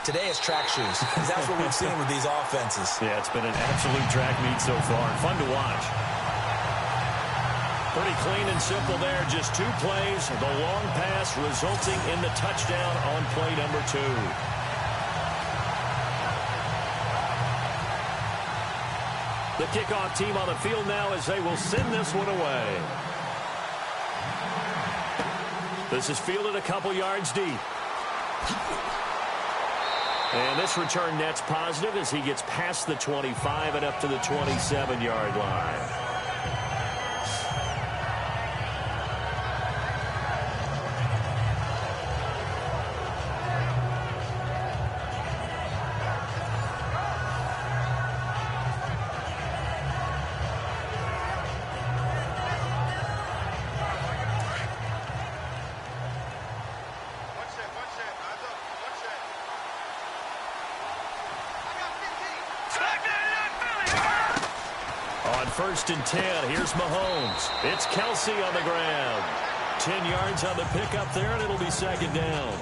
Today it's track shoes. That's what we've seen with these offenses. Yeah, it's been an absolute track meet so far. Fun to watch. Pretty clean and simple there. Just 2 plays. The long pass resulting in the touchdown on play number 2. The kickoff team on the field now as they will send this one away. This is fielded a couple yards deep. And this return net's positive as he gets past the 25 and up to the 27-yard line. First and 10. Here's Mahomes. It's Kelsey on the ground. 10 yards on the pickup there, and it'll be second down.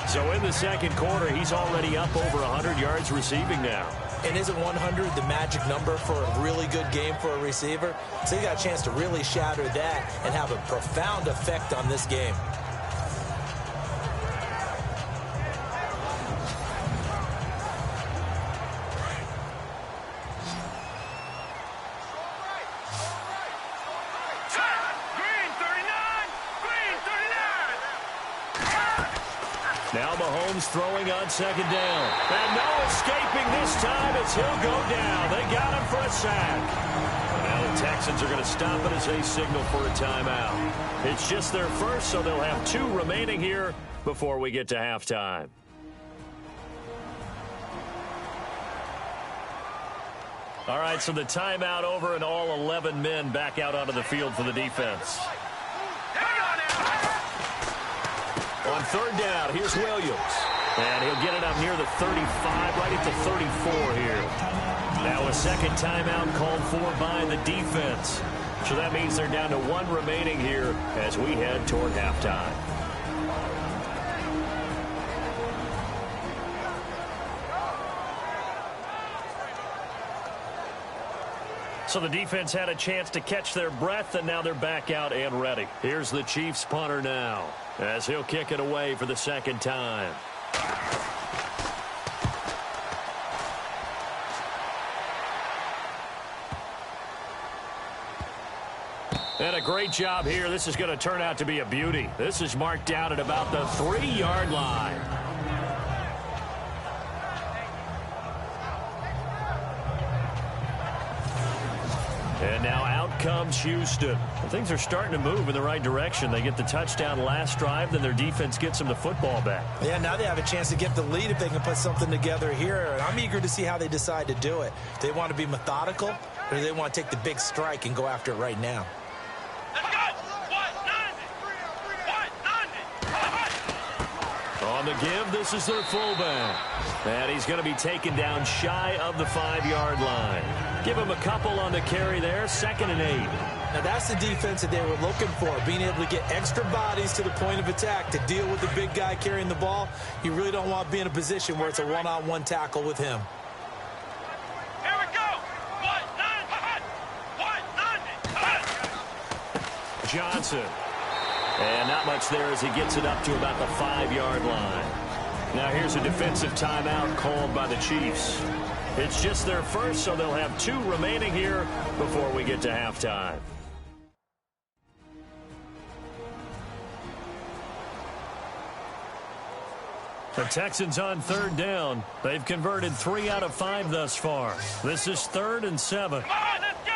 So in the second quarter, he's already up over 100 yards receiving now. And isn't 100 the magic number for a really good game for a receiver? So he got a chance to really shatter that and have a profound effect on this game. Now Mahomes throwing on second down. And no escaping this time as he'll go down. They got him for a sack. Now the Texans are going to stop it as they signal for a timeout. It's just their first, so they'll have 2 remaining here before we get to halftime. All right, so the timeout over and all 11 men back out onto the field for the defense. On third down, here's Williams. And he'll get it up near the 35, right at the 34 here. Now a second timeout called for by the defense. So that means they're down to 1 remaining here as we head toward halftime. So the defense had a chance to catch their breath, and now they're back out and ready. Here's the Chiefs punter now as he'll kick it away for the second time. And a great job here. This is going to turn out to be a beauty. This is marked down at about the 3-yard line. And now out comes Houston. Well, things are starting to move in the right direction. They get the touchdown last drive, then their defense gets them the football back. Yeah, now they have a chance to get the lead if they can put something together here. And I'm eager to see how they decide to do it. Do they want to be methodical, or do they want to take the big strike and go after it right now? On the give, this is their fullback. And he's going to be taken down shy of the 5-yard line. Give him a couple on the carry there, 2nd and 8. Now that's the defense that they were looking for, being able to get extra bodies to the point of attack to deal with the big guy carrying the ball. You really don't want to be in a position where it's a one-on-one tackle with him. Here we go. Johnson. And not much there as he gets it up to about the 5-yard line. Now here's a defensive timeout called by the Chiefs. It's just their first, so they'll have 2 remaining here before we get to halftime. The Texans on 3rd down. They've converted 3 out of 5 thus far. This is 3rd and 7. Come on, let's go.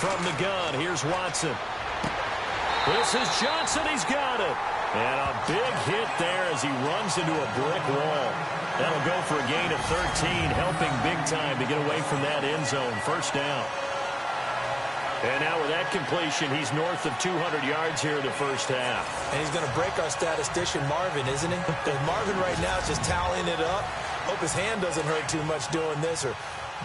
From the gun, here's Watson. This is Johnson. He's got it. And a big hit there as he runs into a brick wall. That'll go for a gain of 13, helping big time to get away from that end zone. First down. And now with that completion, he's north of 200 yards here in the first half. And he's going to break our statistician, Marvin, isn't he? Because Marvin right now is just tallying it up. Hope his hand doesn't hurt too much doing this or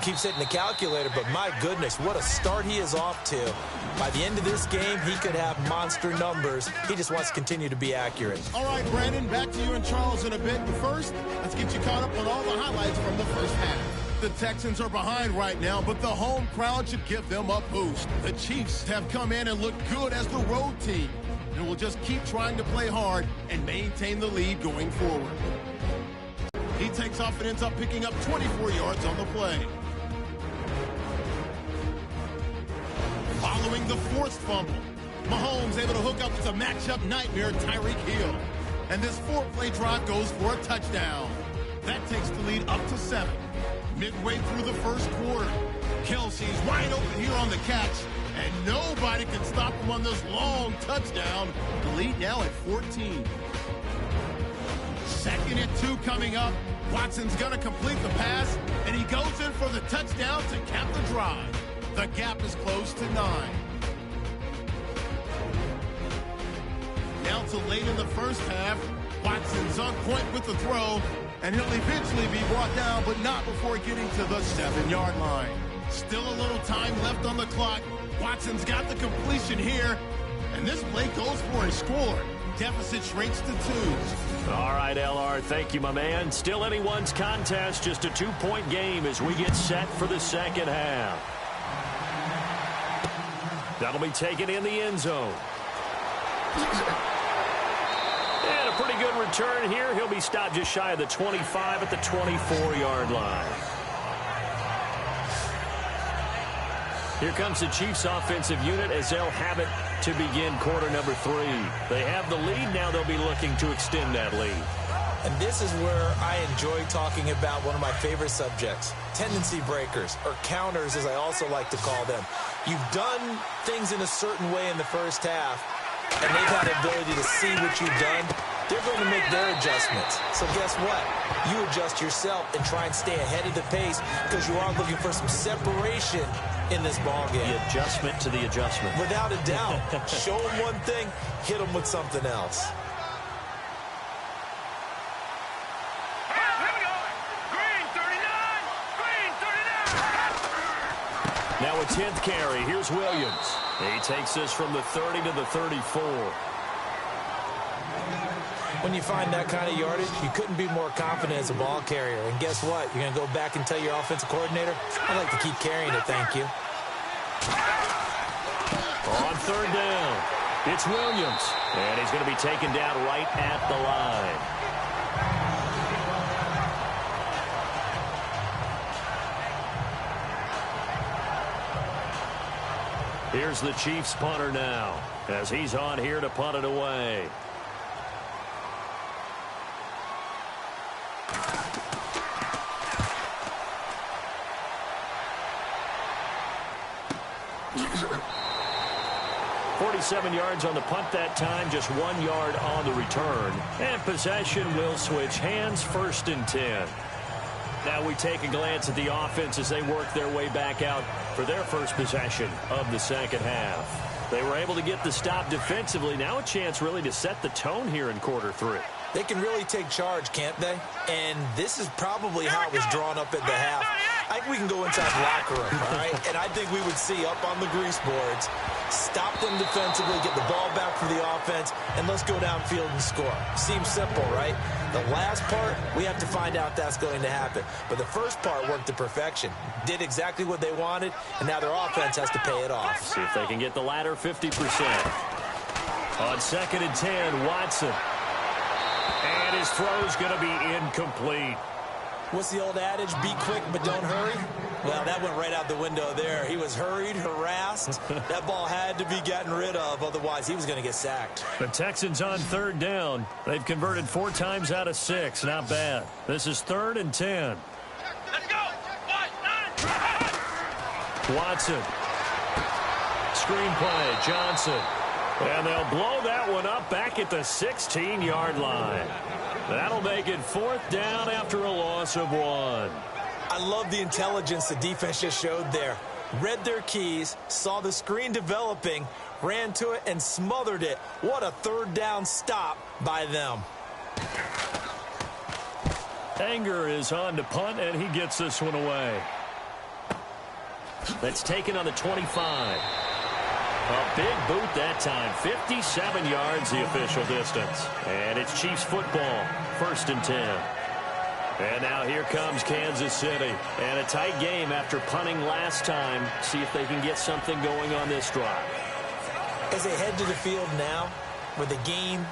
keeps hitting the calculator. But my goodness, what a start he is off to. By the end of this game, he could have monster numbers. He just wants to continue to be accurate. All right, Brandon, back to you and Charles in a bit. But first, let's get you caught up on all the highlights from the first half. The Texans are behind right now, but the home crowd should give them a boost. The Chiefs have come in and look good as the road team, and will just keep trying to play hard and maintain the lead going forward. He takes off and ends up picking up 24 yards on the play. Following the forced fumble, Mahomes able to hook up with a matchup nightmare, Tyreek Hill. And this 4-play drive goes for a touchdown. That takes the lead up to 7. Midway through the first quarter, Kelsey's wide open here on the catch, and nobody can stop him on this long touchdown. The lead now at 14. 2nd and 2 coming up. Watson's going to complete the pass, and he goes in for the touchdown to cap the drive. The gap is close to 9. Down to late in the first half, Watson's on point with the throw, and he'll eventually be brought down, but not before getting to the 7-yard line. Still a little time left on the clock. Watson's got the completion here, and this play goes for a score. Deficit shrinks to 2. All right, LR, thank you, my man. Still anyone's contest, just a 2-point game as we get set for the second half. That'll be taken in the end zone. And a pretty good return here. He'll be stopped just shy of the 25 at the 24-yard line. Here comes the Chiefs offensive unit as they'll have it to begin quarter number 3. They have the lead. Now they'll be looking to extend that lead. And this is where I enjoy talking about one of my favorite subjects, tendency breakers, or counters as I also like to call them. You've done things in a certain way in the first half, and they've had the ability to see what you've done. They're going to make their adjustments. So guess what? You adjust yourself and try and stay ahead of the pace because you are looking for some separation in this ball game. The adjustment to the adjustment. Without a doubt. Show them one thing, hit them with something else. Now a 10th carry. Here's Williams. He takes this from the 30 to the 34. When you find that kind of yardage, you couldn't be more confident as a ball carrier. And guess what? You're going to go back and tell your offensive coordinator, I'd like to keep carrying it, thank you. On 3rd down, it's Williams. And he's going to be taken down right at the line. Here's the Chiefs punter now as he's on here to punt it away. "47 yards on the punt that time, just 1 yard on the return. And possession will switch hands, 1st and 10. Now we take a glance at the offense as they work their way back out for their first possession of the second half. They were able to get the stop defensively. Now a chance really to set the tone here in quarter 3. They can really take charge, can't they? And this is probably how it was drawn up at the half. I think we can go inside the locker room, all right? And I think we would see up on the grease boards, stop them defensively, get the ball back for the offense, and let's go downfield and score. Seems simple, right? The last part, we have to find out that's going to happen. But the first part worked to perfection. Did exactly what they wanted, and now their offense has to pay it off. See if they can get the latter 50%. On 2nd and 10, Watson. And his throw's going to be incomplete. What's the old adage? Be quick, but don't hurry. Well, that went right out the window there. He was hurried, harassed. That ball had to be gotten rid of. Otherwise, he was going to get sacked. The Texans on 3rd down. They've converted 4 times out of 6. Not bad. This is 3rd and 10. Let's go. 1, 9. Watson. Screenplay. Johnson. And they'll blow that one up back at the 16-yard line. That'll make it 4th down after a loss of 1. I love the intelligence the defense just showed there. Read their keys, saw the screen developing, ran to it, and smothered it. What a 3rd down stop by them. Anger is on to punt, and he gets this one away. That's taken on the 25. A big boot that time. 57 yards the official distance. And it's Chiefs football. 1st and 10. And now here comes Kansas City. And a tight game after punting last time. See if they can get something going on this drive. As they head to the field now, with the game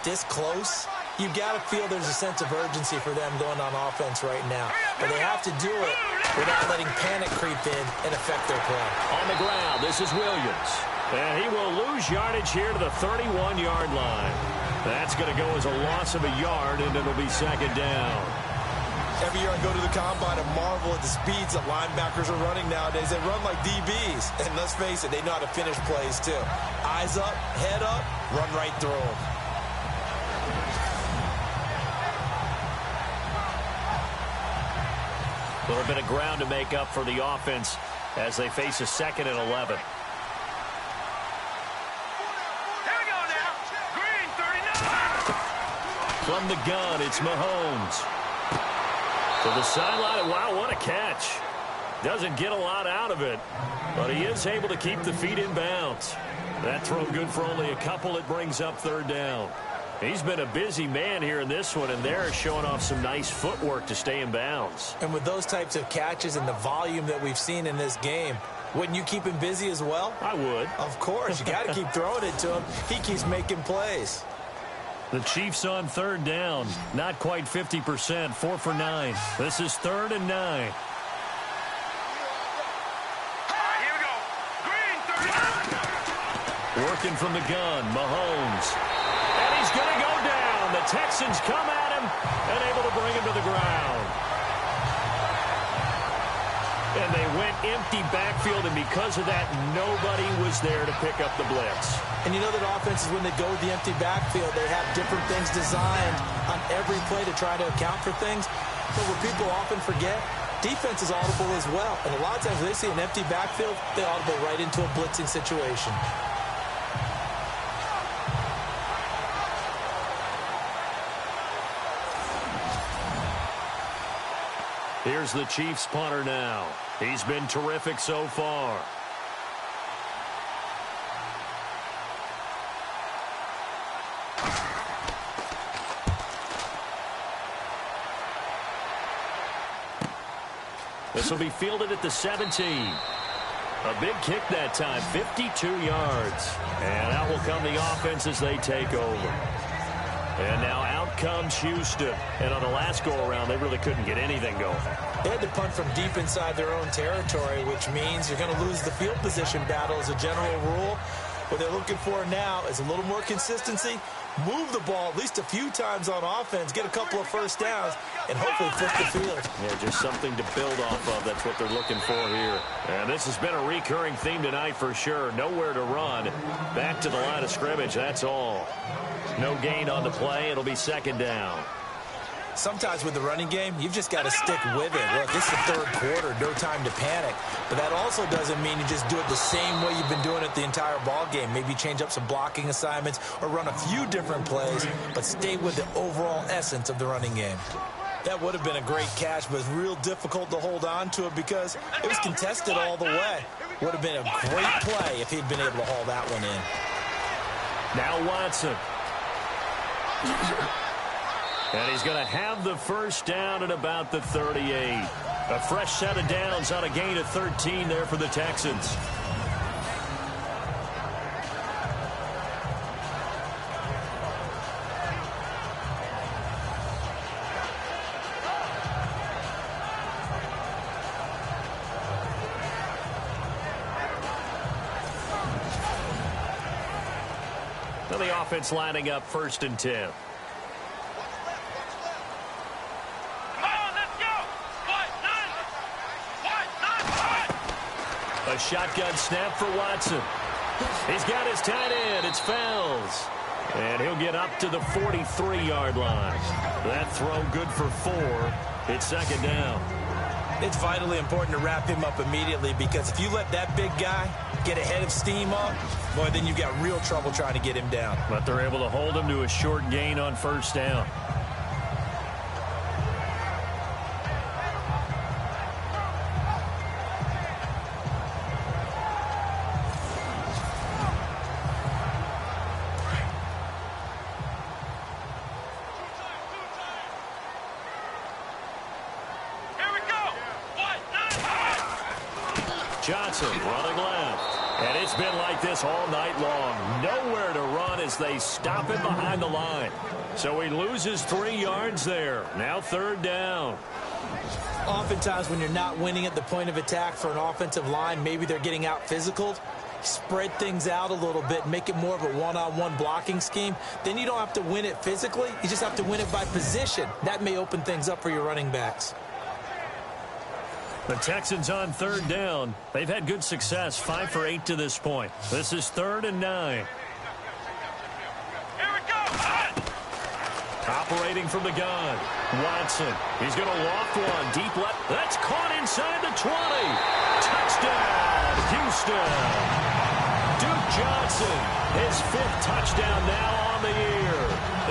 this close, you've got to feel there's a sense of urgency for them going on offense right now. But they have to do it without letting panic creep in and affect their play. On the ground, this is Williams. And he will lose yardage here to the 31-yard line. That's going to go as a loss of a yard, and it'll be 2nd down. Every year I go to the combine and marvel at the speeds that linebackers are running nowadays. They run like DBs. And let's face it, they know how to finish plays too. Eyes up, head up, run right through them. A little bit of ground to make up for the offense as they face a 2nd and 11. From the gun, it's Mahomes. To the sideline. Wow, what a catch. Doesn't get a lot out of it, but he is able to keep the feet in bounds. That throw good for only a couple. It brings up 3rd down. He's been a busy man here in this one, and they're showing off some nice footwork to stay in bounds. And with those types of catches and the volume that we've seen in this game, wouldn't you keep him busy as well? I would. Of course. You got to keep throwing it to him. He keeps making plays. The Chiefs on 3rd down. Not quite 50%. 4 for 9. This is 3rd and 9. All right, here we go. Green, 39. Working from the gun, Mahomes. And he's going to go down. The Texans come at him and able to bring him to the ground. And they went empty backfield, and because of that, nobody was there to pick up the blitz. And you know that offenses, when they go with the empty backfield, they have different things designed on every play to try to account for things. But what people often forget, defense is audible as well. And a lot of times when they see an empty backfield, they audible right into a blitzing situation. Here's the Chiefs punter now. He's been terrific so far. This will be fielded at the 17. A big kick that time, 52 yards. And out will come the offense as they take over. And now out comes Houston. And on the last go-around, they really couldn't get anything going. They had to punt from deep inside their own territory, which means you're going to lose the field position battle as a general rule. What they're looking for now is a little more consistency, move the ball at least a few times on offense, get a couple of first downs, and hopefully flip the field. Yeah, just something to build off of. That's what they're looking for here. And this has been a recurring theme tonight for sure. Nowhere to run. Back to the line of scrimmage, that's all. No gain on the play. It'll be 2nd down. Sometimes with the running game, you've just got to stick with it. Look, it's the 3rd quarter, no time to panic. But that also doesn't mean you just do it the same way you've been doing it the entire ball game. Maybe change up some blocking assignments or run a few different plays, but stay with the overall essence of the running game. That would have been a great catch, but it's real difficult to hold on to it because it was contested all the way. Would have been a great play if he'd been able to haul that one in. Now Watson. And he's going to have the first down at about the 38. A fresh set of downs on a gain of 13 there for the Texans. So the offense lining up 1st and 10. A shotgun snap for Watson. He's got his tight end. It's Fells. And he'll get up to the 43-yard line. That throw good for 4. It's 2nd down. It's vitally important to wrap him up immediately, because if you let that big guy get ahead of steam up, boy, then you've got real trouble trying to get him down. But they're able to hold him to a short gain on 1st down. Johnson running left. And it's been like this all night long. Nowhere to run as they stop him behind the line. So he loses 3 yards there. Now 3rd down. Oftentimes when you're not winning at the point of attack for an offensive line, maybe they're getting out physical. Spread things out a little bit, make it more of a one-on-one blocking scheme. Then you don't have to win it physically. You just have to win it by position. That may open things up for your running backs. The Texans on 3rd down. They've had good success, 5 for 8 to this point. This is 3rd and 9. Here we go. Operating from the gun. Watson. He's going to loft one. Deep left. That's caught inside the 20. Touchdown, Houston. Duke Johnson, his 5th touchdown now on the year.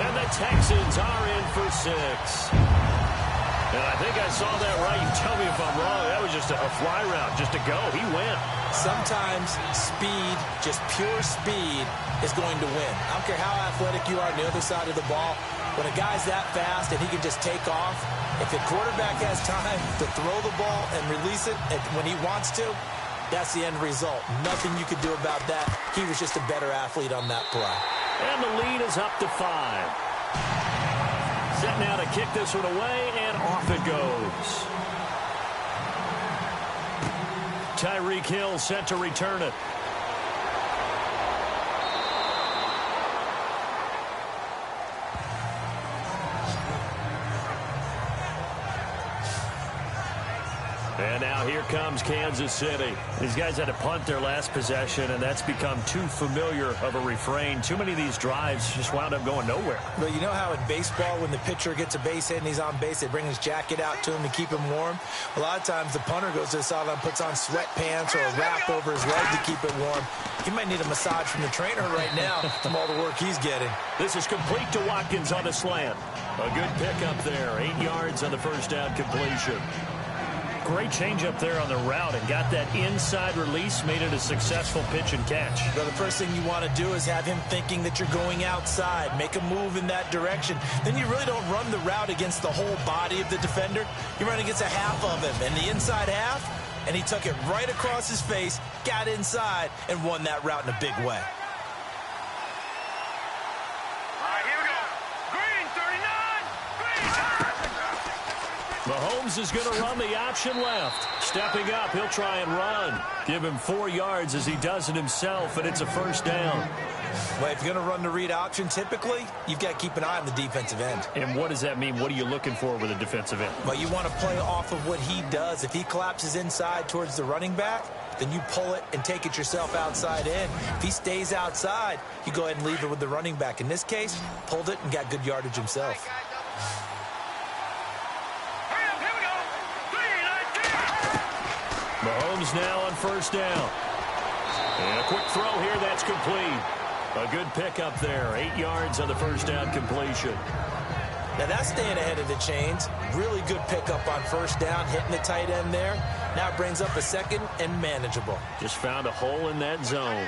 And the Texans are in for 6. And I think I saw that right. You tell me if I'm wrong. That was just a fly route, just to go. He went. Sometimes speed, just pure speed, is going to win. I don't care how athletic you are on the other side of the ball. When a guy's that fast and he can just take off, if the quarterback has time to throw the ball and release it when he wants to, that's the end result. Nothing you could do about that. He was just a better athlete on that play. And the lead is up to 5. Set now to kick this one away, and off it goes. Tyreek Hill set to return it. And now here comes Kansas City. These guys had to punt their last possession, and that's become too familiar of a refrain. Too many of these drives just wound up going nowhere. Well, you know how in baseball, when the pitcher gets a base hit and he's on base, they bring his jacket out to him to keep him warm? A lot of times the punter goes to the sideline, puts on sweatpants or a wrap over his leg to keep it warm. He might need a massage from the trainer right now from all the work he's getting. This is complete to Watkins on the slant. A good pickup there. 8 yards on the 1st down completion. Great change up there on the route and got that inside release, made it a successful pitch and catch. But the first thing you want to do is have him thinking that you're going outside, make a move in that direction. Then you really don't run the route against the whole body of the defender. You run against a half of him, and the inside half, and he took it right across his face, got inside, and won that route in a big way. Mahomes is going to run the option left. Stepping up, he'll try and run. Give him 4 yards as he does it himself, and it's a 1st down. Well, if you're going to run the read option, typically, you've got to keep an eye on the defensive end. And what does that mean? What are you looking for with a defensive end? Well, you want to play off of what he does. If he collapses inside towards the running back, then you pull it and take it yourself outside in. If he stays outside, you go ahead and leave it with the running back. In this case, pulled it and got good yardage himself. Mahomes now on 1st down. And a quick throw here, that's complete. A good pickup there. 8 yards on the 1st down completion. Now that's staying ahead of the chains. Really good pickup on 1st down, hitting the tight end there. Now it brings up a 2nd and manageable. Just found a hole in that zone.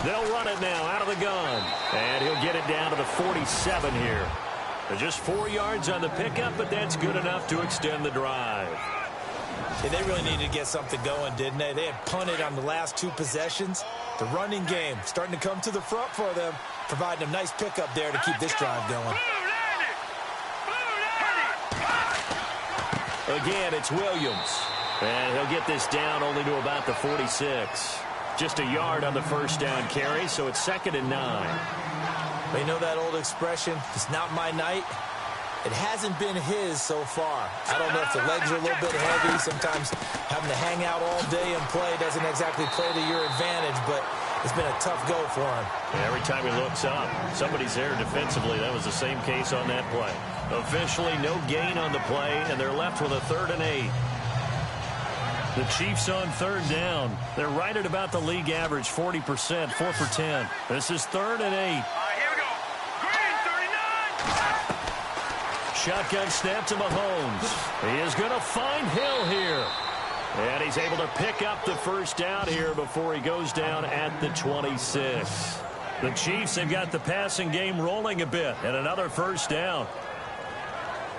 They'll run it now out of the gun. And he'll get it down to the 47 here. Just 4 yards on the pickup, but that's good enough to extend the drive. Yeah, they really needed to get something going, didn't they? They had punted on the last 2 possessions. The running game starting to come to the front for them, providing a nice pickup there to keep this drive going. Again, it's Williams. And he'll get this down only to about the 46. Just a yard on the first down carry, so it's 2nd and 9. But you know that old expression, it's not my night? It hasn't been his so far. I don't know if the legs are a little bit heavy. Sometimes having to hang out all day and play doesn't exactly play to your advantage, but it's been a tough go for him. And every time he looks up, somebody's there defensively. That was the same case on that play. Officially, no gain on the play, and they're left with a 3rd and 8. The Chiefs on 3rd down. They're right at about the league average, 40%, 4 for 10. This is 3rd and 8. Here we go. Green, 39. Shotgun snap to Mahomes. He is going to find Hill here. And he's able to pick up the first down here before he goes down at the 26. The Chiefs have got the passing game rolling a bit, and another first down.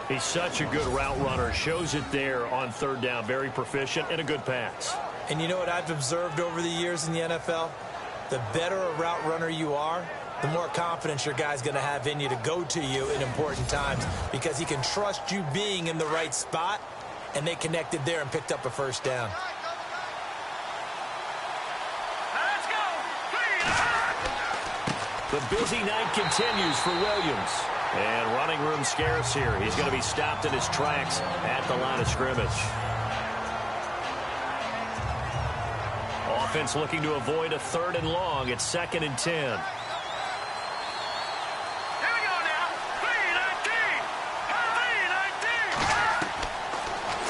He's such a good route runner. Shows it there on 3rd down. Very proficient and a good pass. And you know what I've observed over the years in the NFL? The better a route runner you are, the more confidence your guy's going to have in you to go to you in important times because he can trust you being in the right spot, and they connected there and picked up a first down. Let's go. The busy night continues for Williams. And running room scarce here. He's going to be stopped in his tracks at the line of scrimmage. Offense looking to avoid a 3rd and long. It's 2nd and 10. Here we go now.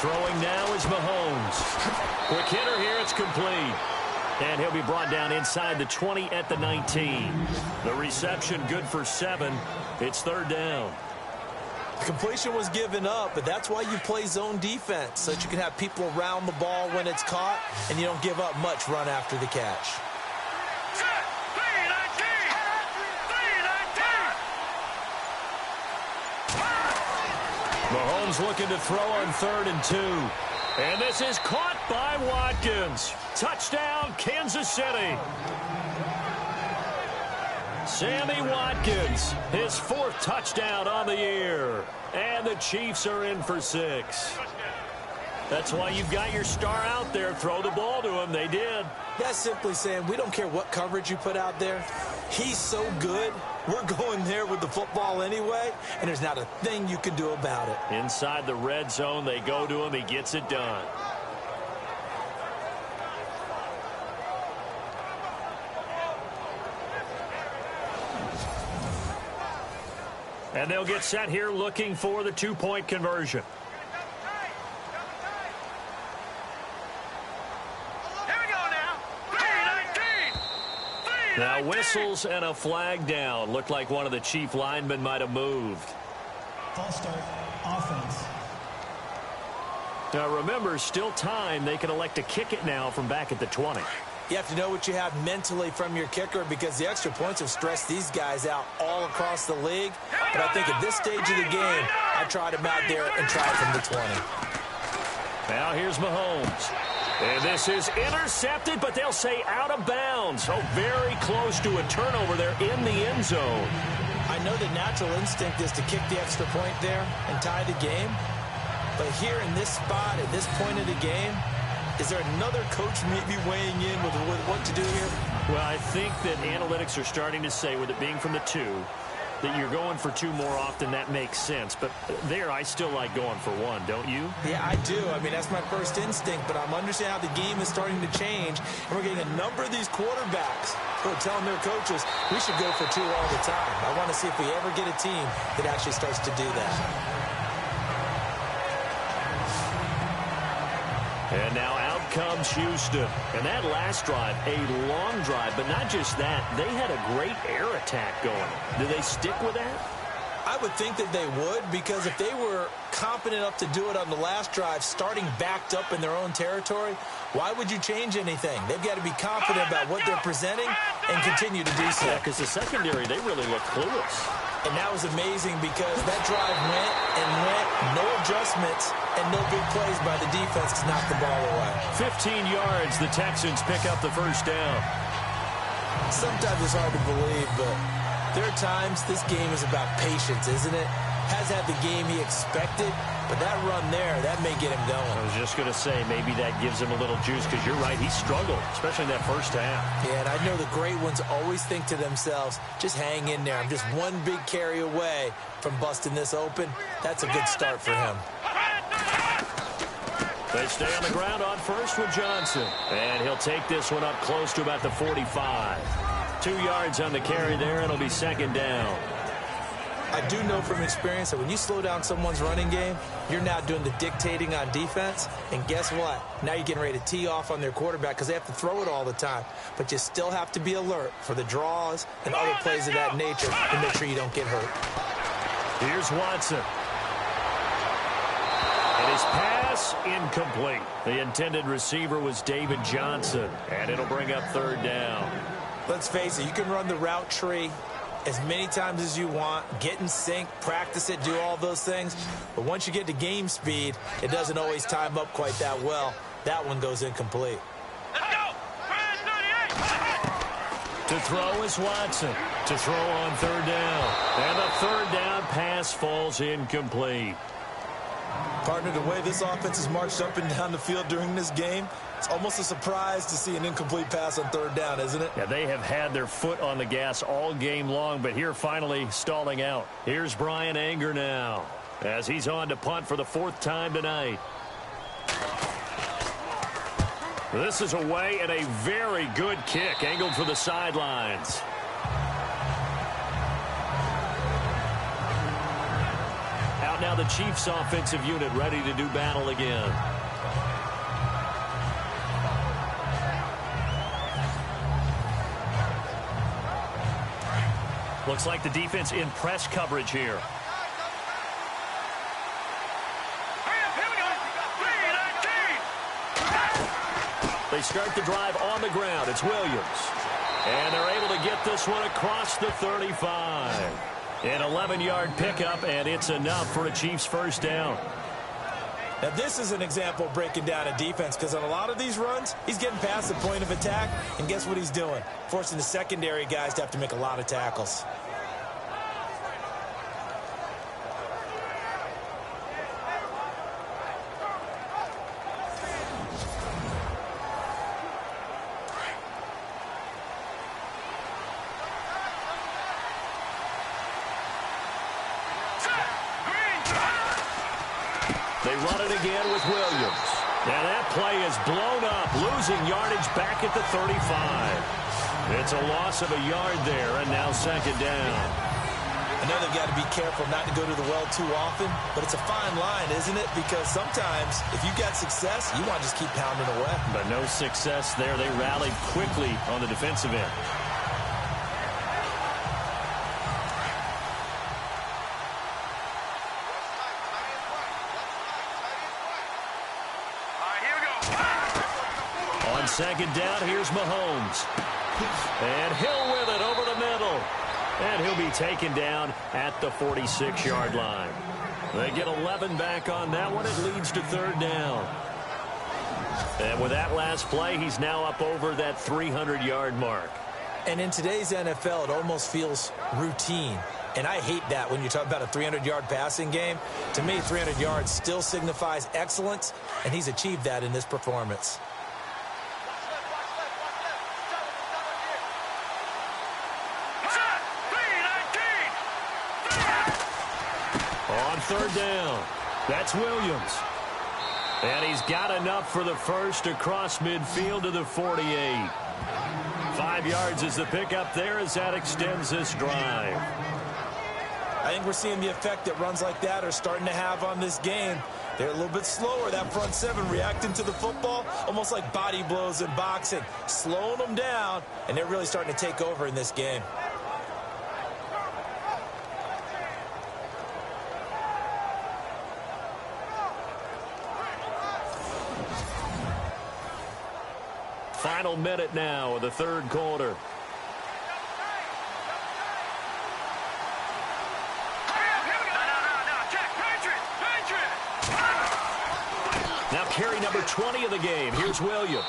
3-19. Throwing now is Mahomes. Quick hitter here. It's complete. And he'll be brought down inside the 20 at the 19. The reception good for 7. It's 3rd down. The completion was given up, but that's why you play zone defense, so that you can have people around the ball when it's caught, and you don't give up much run after the catch. Mahomes looking to throw on 3rd and 2. And this is caught by Watkins. Touchdown, Kansas City. Sammy Watkins, his 4th touchdown on the year. And the Chiefs are in for 6. That's why you've got your star out there. Throw the ball to him. They did. That's simply saying we don't care what coverage you put out there. He's so good, we're going there with the football anyway, and there's not a thing you can do about it. Inside the red zone, they go to him. He gets it done. And they'll get set here looking for the 2-point conversion. Here we go now. 3-19. Now whistles and a flag down. Looked like one of the Chief linemen might have moved. False start, offense. Now remember, still time. They can elect to kick it now from back at the 20. You have to know what you have mentally from your kicker because the extra points have stressed these guys out all across the league. But I think at this stage of the game, I tried him out there and tried from the 20. Now here's Mahomes. And this is intercepted, but they'll say out of bounds. Oh, very close to a turnover there in the end zone. I know the natural instinct is to kick the extra point there and tie the game. But here in this spot, at this point of the game, is there another coach maybe weighing in with what to do here? Well, I think that analytics are starting to say, with it being from the 2, that you're going for 2 more often. That makes sense. But there, I still like going for 1, don't you? Yeah, I do. I mean, that's my first instinct. But I'm understanding how the game is starting to change. And we're getting a number of these quarterbacks who are telling their coaches, we should go for 2 all the time. I want to see if we ever get a team that actually starts to do that. And now out comes Houston. And that last drive, a long drive. But not just that, they had a great air attack going. Do they stick with that? I would think that they would, because if they were confident enough to do it on the last drive, starting backed up in their own territory, why would you change anything? They've got to be confident about what they're presenting and continue to do so. Yeah, because the secondary, they really look clueless. And that was amazing because that drive went and went, no adjustments, and no big plays by the defense to knock the ball away. 15 yards, the Texans pick up the first down. Sometimes it's hard to believe, but there are times this game is about patience, isn't it? Has had the game he expected, but that run there, that may get him going. I was just going to say, maybe that gives him a little juice, because you're right, he struggled, especially in that first half. Yeah, and I know the great ones always think to themselves, just hang in there. I'm just one big carry away from busting this open. That's a good start for him. They stay on the ground on first with Johnson, and he'll take this one up close to about the 45. 2 yards on the carry there, and it'll be second down. I do know from experience that when you slow down someone's running game, you're now doing the dictating on defense. And guess what? Now you're getting ready to tee off on their quarterback because they have to throw it all the time. But you still have to be alert for the draws and other plays of that nature to make sure you don't get hurt. Here's Watson. And his pass incomplete. The intended receiver was David Johnson. And it'll bring up third down. Let's face it, you can run the route tree as many times as you want, get in sync, practice it, do all those things. But once you get to game speed, it doesn't always time up quite that well. That one goes incomplete. Let's go! 38! To throw is Watson. To throw on third down. And the third down pass falls incomplete. Partner, the way this offense has marched up and down the field during this game, it's almost a surprise to see an incomplete pass on third down, isn't it? Yeah, they have had their foot on the gas all game long, but here finally stalling out. Here's Brian Anger now as he's on to punt for the fourth time tonight. This is away and a very good kick angled for the sidelines. Out now the Chiefs offensive unit ready to do battle again. Looks like the defense in press coverage here. They start the drive on the ground. It's Williams. And they're able to get this one across the 35. An 11-yard pickup, and it's enough for a Chiefs first down. Now, this is an example of breaking down a defense, because on a lot of these runs, he's getting past the point of attack, and guess what he's doing? Forcing the secondary guys to have to make a lot of tackles. They run it again with Williams. And that play is blown up, losing yardage back at the 35. It's a loss of a yard there, and now second down. I know they've got to be careful not to go to the well too often, but it's a fine line, isn't it? Because sometimes, if you've got success, you want to just keep pounding away. But no success there. They rallied quickly on the defensive end. Second down, here's Mahomes. And Hill with it over the middle. And he'll be taken down at the 46-yard line. They get 11 back on that one. It leads to third down. And with that last play, he's now up over that 300-yard mark. And in today's NFL, it almost feels routine. And I hate that when you talk about a 300-yard passing game. To me, 300 yards still signifies excellence, and he's achieved that in this performance. On third down, that's Williams. And he's got enough for the first across midfield to the 48. 5 yards is the pickup there as that extends this drive. I think we're seeing the effect that runs like that are starting to have on this game. They're a little bit slower, that front seven, reacting to the football, almost like body blows in boxing, slowing them down, and they're really starting to take over in this game. Final minute now of the third quarter. Now carry number 20 of the game. Here's Williams.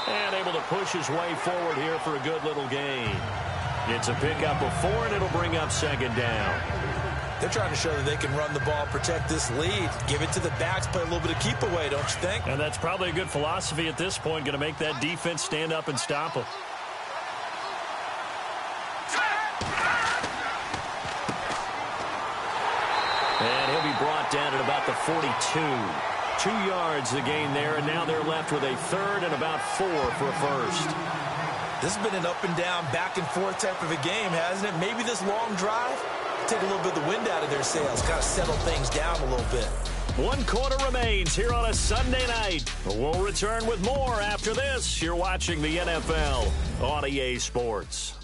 And able to push his way forward here for a good little gain. It's a pickup of 4, and it'll bring up second down. They're trying to show that they can run the ball, protect this lead, give it to the backs, play a little bit of keep away, don't you think? And that's probably a good philosophy at this point, going to make that defense stand up and stop them. And he'll be brought down at about the 42. 2 yards the gain there, and now they're left with a third and about 4 for a first. This has been an up-and-down, back-and-forth type of a game, hasn't it? Maybe this long drive, take a little bit of the wind out of their sails, kind of settle things down a little bit. 1 quarter remains here on a Sunday night. We'll return with more after this. You're watching the NFL on EA Sports.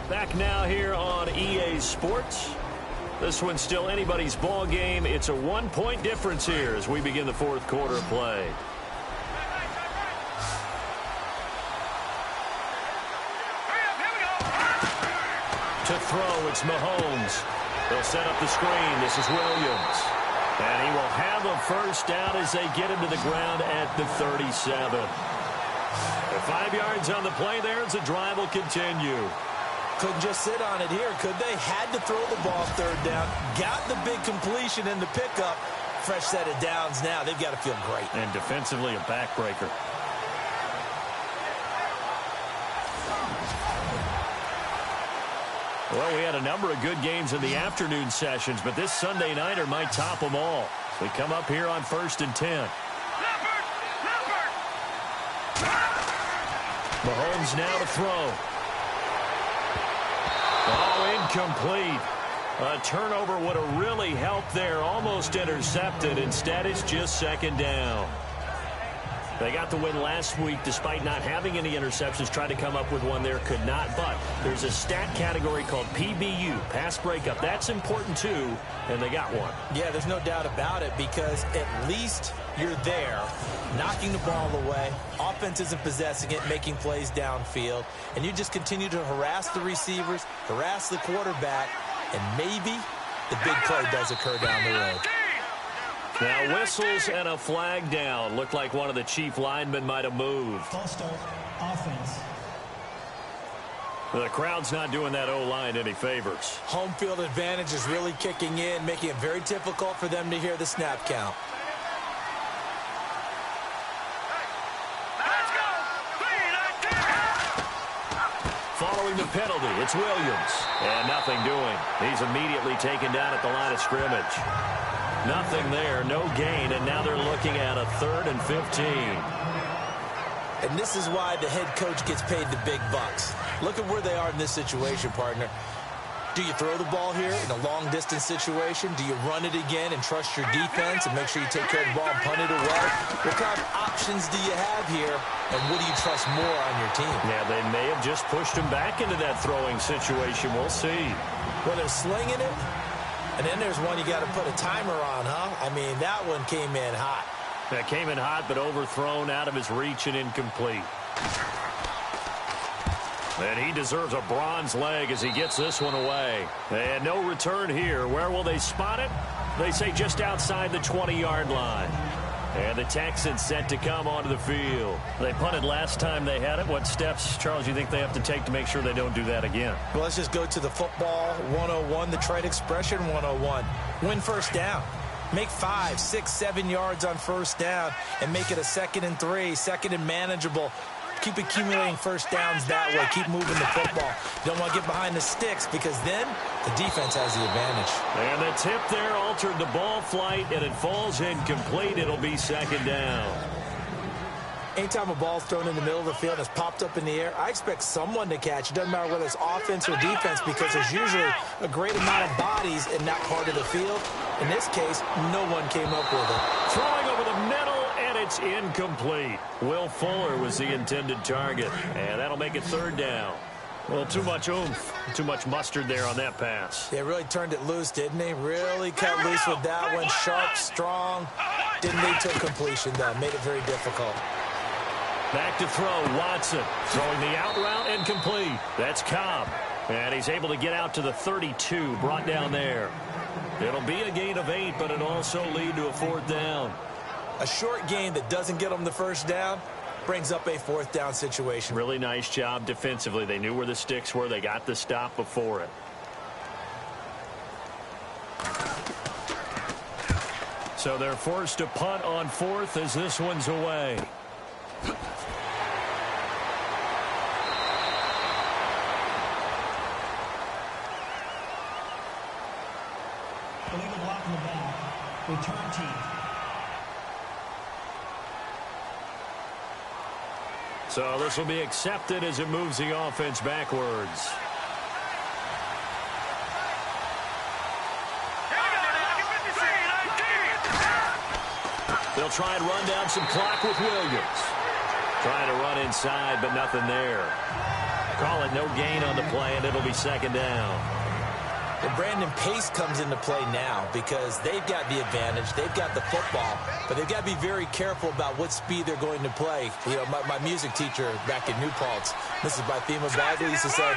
Back now here on EA Sports. This one's still anybody's ball game. It's a 1-point difference here as we begin the fourth quarter of play. To throw, it's Mahomes. They'll set up the screen. This is Williams. And he will have a first down as they get him to the ground at the 37. 5 yards on the play there as the drive will continue. Couldn't just sit on it here, could they? Had to throw the ball third down. Got the big completion in the pickup. Fresh set of downs now. They've got to feel great. And defensively a backbreaker. Well, we had a number of good games in the afternoon sessions, but this Sunday nighter might top them all. We come up here on 1st and 10. Mahomes now to throw. Oh, incomplete. A turnover would have really helped there. Almost intercepted. Instead, it's just second down. They got the win last week despite not having any interceptions. Tried to come up with one there, could not. But there's a stat category called PBU, pass breakup. That's important too, and they got one. Yeah, there's no doubt about it because at least you're there, knocking the ball away. Offense isn't possessing it, making plays downfield. And you just continue to harass the receivers, harass the quarterback, and maybe the big play does occur down the road. Now whistles and a flag down. Looked like one of the chief linemen might have moved. False start, offense. The crowd's not doing that O-line any favors. Home field advantage is really kicking in, making it very difficult for them to hear the snap count. Following the penalty, it's Williams. And nothing doing. He's immediately taken down at the line of scrimmage. Nothing there, no gain, and now they're looking at a 3rd and 15. And this is why the head coach gets paid the big bucks. Look at where they are in this situation, partner. Do you throw the ball here in a long-distance situation? Do you run it again and trust your defense and make sure you take care of the ball and punt it away? What kind of options do you have here, and what do you trust more on your team? Yeah, they may have just pushed him back into that throwing situation. We'll see. Well, they're slinging it, and then there's one you got to put a timer on, huh? I mean, that one came in hot. That came in hot, but overthrown, out of his reach, and incomplete. And he deserves a bronze leg as he gets this one away. And no return here. Where will they spot it? They say just outside the 20-yard line. And the Texans set to come onto the field. They punted last time they had it. What steps, Charles, you think they have to take to make sure they don't do that again? Well, let's just go to the football 101, the trade expression 101. Win first down. Make 5, 6, 7 yards on first down and make it a 2nd and 3, 2nd and manageable. Keep accumulating first downs that way. Keep moving the football. You don't want to get behind the sticks because then the defense has the advantage. And the tip there altered the ball flight, and it falls incomplete. It'll be second down. Anytime a ball's thrown in the middle of the field and it's popped up in the air, I expect someone to catch. It doesn't matter whether it's offense or defense because there's usually a great amount of bodies in that part of the field. In this case, no one came up with it. Throwing over the middle, and it's incomplete. Will Fuller was the intended target, and that'll make it third down. Well, too much oomph, too much mustard there on that pass. They really turned it loose, didn't they? Really cut loose with that one. Sharp, strong. Didn't lead to a completion, though. Made it very difficult. Back to throw, Watson. Throwing the out route and complete. That's Cobb. And he's able to get out to the 32, brought down there. It'll be a gain of 8, but it'll also lead to a 4th down. A short gain that doesn't get them the first down brings up a 4th down situation. Really nice job defensively. They knew where the sticks were. They got the stop before it. So they're forced to punt on 4th as this one's away. Illegal block in the back. Return team. So this will be accepted as it moves the offense backwards. They'll try and run down some clock with Williams. Trying to run inside, but nothing there. Call it no gain on the play, and it'll be 2nd down. And Brandon, pace comes into play now because they've got the advantage. They've got the football, but they've got to be very careful about what speed they're going to play. You know, my music teacher back in New Paltz, Mrs. Bythema Bagley, used to say,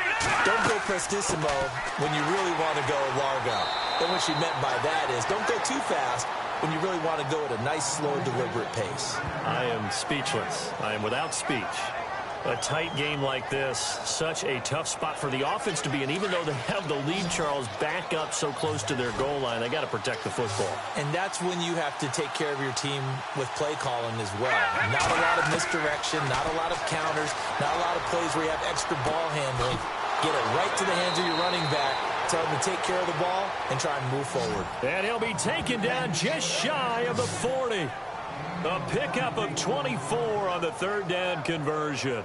don't go prestissimo when you really want to go largo. And what she meant by that is don't go too fast when you really want to go at a nice, slow, deliberate pace. I am speechless. I am without speech. A tight game like this, such a tough spot for the offense to be in. Even though they have the lead, Charles, back up so close to their goal line, they got to protect the football. And that's when you have to take care of your team with play calling as well. Not a lot of misdirection, not a lot of counters, not a lot of plays where you have extra ball handling. Get it right to the hands of your running back. Tell him to take care of the ball and try and move forward. And he'll be taken down just shy of the 40. A pickup of 24 on the 3rd down conversion.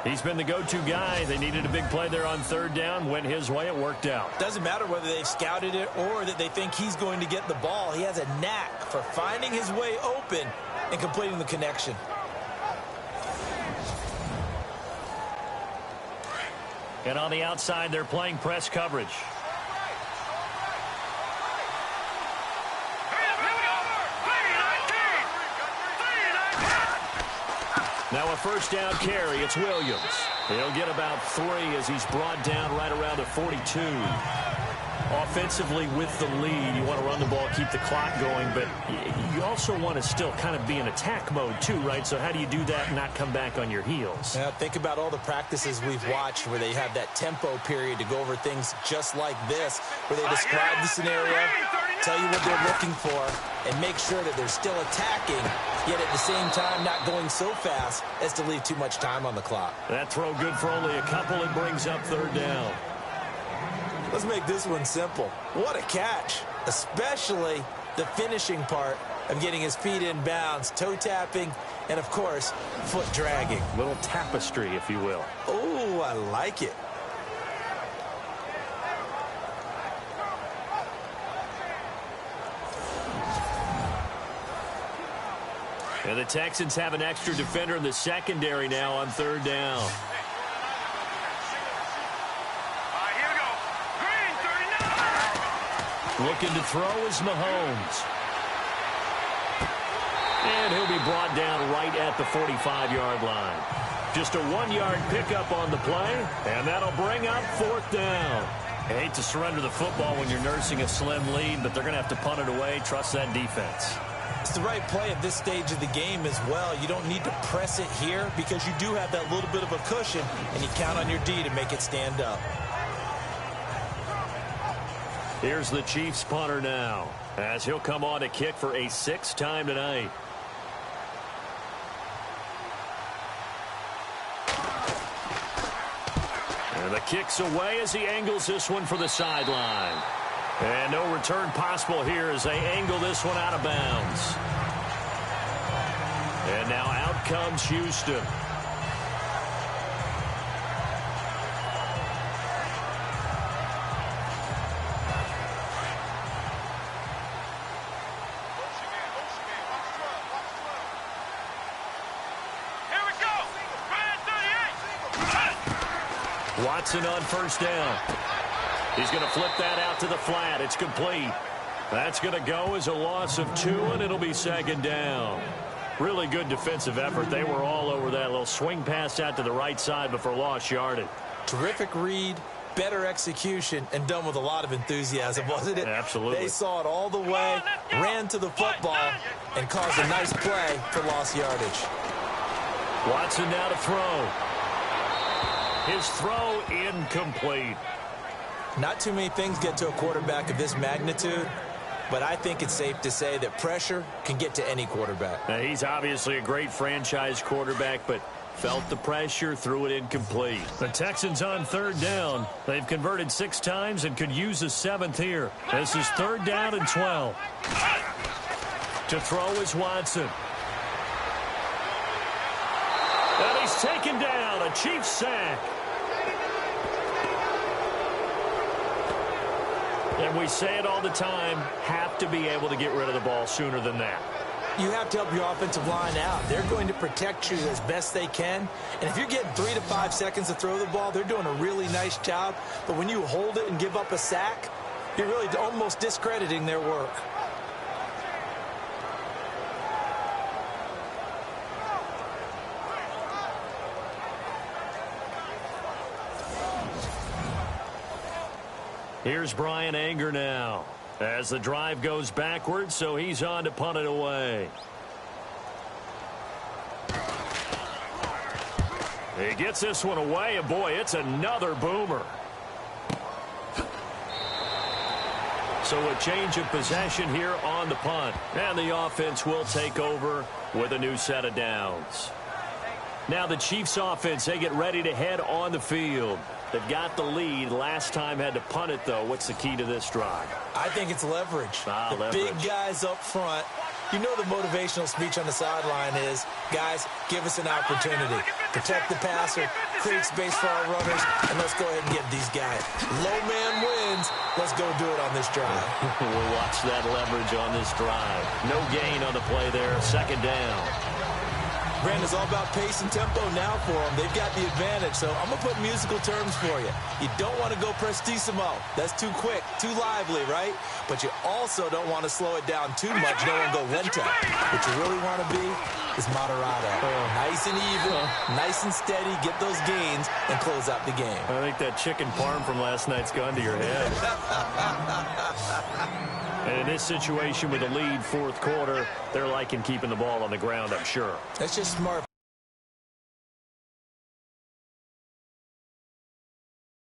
He's been the go-to guy. They needed a big play there on 3rd down. Went his way. It worked out. Doesn't matter whether they've scouted it or that they think he's going to get the ball. He has a knack for finding his way open and completing the connection. And on the outside, they're playing press coverage. Now a 1st down carry. It's Williams. He'll get about 3 as he's brought down right around the 42. Offensively with the lead, you want to run the ball, keep the clock going, but you also want to still kind of be in attack mode too, right? So how do you do that and not come back on your heels? Now, think about all the practices we've watched where they have that tempo period to go over things just like this, where they describe the scenario, tell you what they're looking for, and make sure that they're still attacking, yet at the same time not going so fast as to leave too much time on the clock. That throw good for only a couple. It brings up 3rd down. Let's make this one simple. What a catch, especially the finishing part of getting his feet in bounds, toe tapping, and, of course, foot dragging. Little tapestry, if you will. Oh, I like it. And the Texans have an extra defender in the secondary now on 3rd down. Looking to throw is Mahomes. And he'll be brought down right at the 45-yard line. Just a 1-yard pickup on the play, and that'll bring up 4th down. I hate to surrender the football when you're nursing a slim lead, but they're going to have to punt it away. Trust that defense. It's the right play at this stage of the game as well. You don't need to press it here because you do have that little bit of a cushion, and you count on your D to make it stand up. Here's the Chiefs punter now, as he'll come on to kick for a 6th time tonight. And the kick's away as he angles this one for the sideline. And no return possible here as they angle this one out of bounds. And now out comes Houston. Watson on 1st down. He's going to flip that out to the flat. It's complete. That's going to go as a loss of 2, and it'll be 2nd down. Really good defensive effort. They were all over that little swing pass out to the right side before lost yardage. Terrific read, better execution, and done with a lot of enthusiasm, wasn't it? Absolutely. They saw it all the way, ran to the football, and caused a nice play for lost yardage. Watson now to throw. His throw incomplete. Not too many things get to a quarterback of this magnitude, but I think it's safe to say that pressure can get to any quarterback. Now, he's obviously a great franchise quarterback, but felt the pressure, threw it incomplete. The Texans on 3rd down. They've converted 6 times and could use a 7th here. This is 3rd down and 12. To throw is Watson. And he's taken down. A Chiefs sack. And we say it all the time, have to be able to get rid of the ball sooner than that. You have to help your offensive line out. They're going to protect you as best they can. And if you're getting 3 to 5 seconds to throw the ball, they're doing a really nice job. But when you hold it and give up a sack, you're really almost discrediting their work. Here's Brian Anger now as the drive goes backwards, so he's on to punt it away. He gets this one away, and boy, it's another boomer. So a change of possession here on the punt, and the offense will take over with a new set of downs. Now the Chiefs offense, they get ready to head on the field. They've got the lead. Last time had to punt it, though. What's the key to this drive? I think it's leverage. Leverage. Big guys up front. You know the motivational speech on the sideline is, guys, give us an opportunity. Protect the passer, create space for our runners, and let's go ahead and get these guys. Low man wins. Let's go do it on this drive. We'll watch that leverage on this drive. No gain on the play there. 2nd down. Brandon, it's all about pace and tempo now for them. They've got the advantage, so I'm going to put musical terms for you. You don't want to go prestissimo. That's too quick, too lively, right? But you also don't want to slow it down too much. You don't want to go lento. What you really want to be is moderato. Nice and even, nice and steady, get those gains, and close out the game. I think that chicken parm from last night's gone to your head. And in this situation with a lead 4th quarter, they're liking keeping the ball on the ground, I'm sure. That's just smart.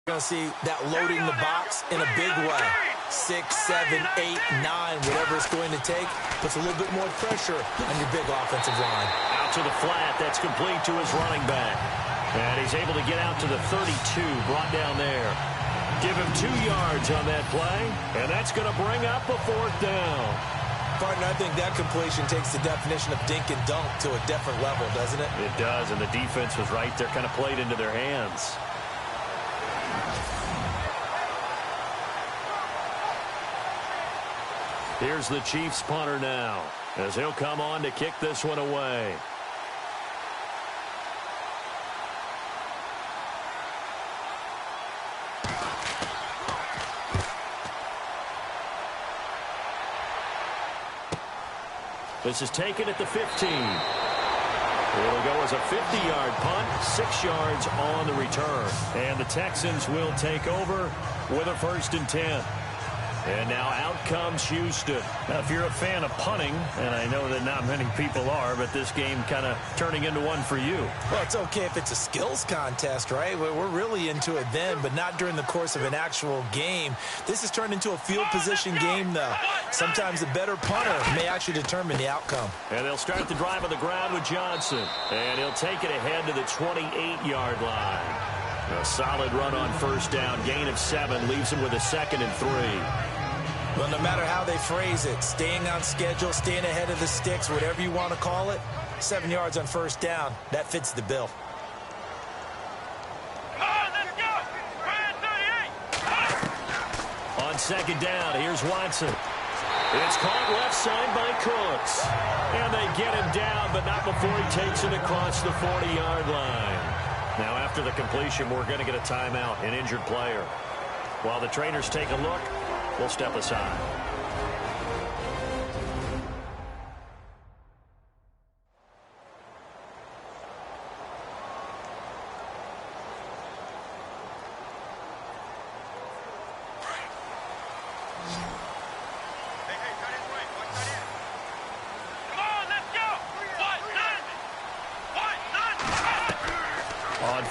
You're going to see that loading the box in a big way. 6, 7, 8, 9, whatever it's going to take, puts a little bit more pressure on your big offensive line. Out to the flat, that's complete to his running back. And he's able to get out to the 32, brought down there. Give him 2 yards on that play, and that's going to bring up a 4th down. Partner, I think that completion takes the definition of dink and dunk to a different level, doesn't it? It does, and the defense was right there, kind of played into their hands. Here's the Chiefs punter now, as he'll come on to kick this one away. This is taken at the 15. It'll go as a 50-yard punt, 6 yards on the return. And the Texans will take over with a 1st and 10. And now out comes Houston. Now, if you're a fan of punting, and I know that not many people are, but this game kind of turning into one for you. Well, it's okay if it's a skills contest, right? We're really into it then, but not during the course of an actual game. This has turned into a field position game, though. Sometimes the better punter may actually determine the outcome. And they'll start the drive on the ground with Johnson. And he'll take it ahead to the 28-yard line. A solid run on 1st down. Gain of 7 leaves him with a 2nd and 3. Well, no matter how they phrase it, staying on schedule, staying ahead of the sticks, whatever you want to call it, 7 yards on 1st down, that fits the bill. Let's go! On 2nd down, here's Watson. It's caught left side by Cooks. And they get him down, but not before he takes it across the 40-yard line. Now, after the completion, we're going to get a timeout, an injured player. While the trainers take a look, we'll step aside.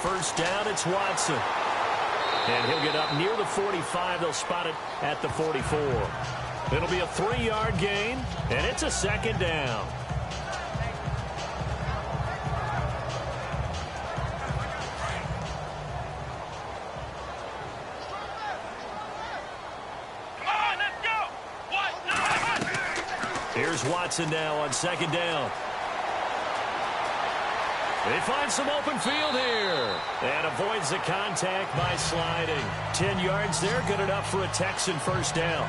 first down, it's Watson. And he'll get up near the 45. They'll spot it at the 44. It'll be a 3-yard gain, and it's a second down. Here's Watson now on second down. They find some open field here and avoids the contact by sliding. 10 yards there, good enough for a Texan first down.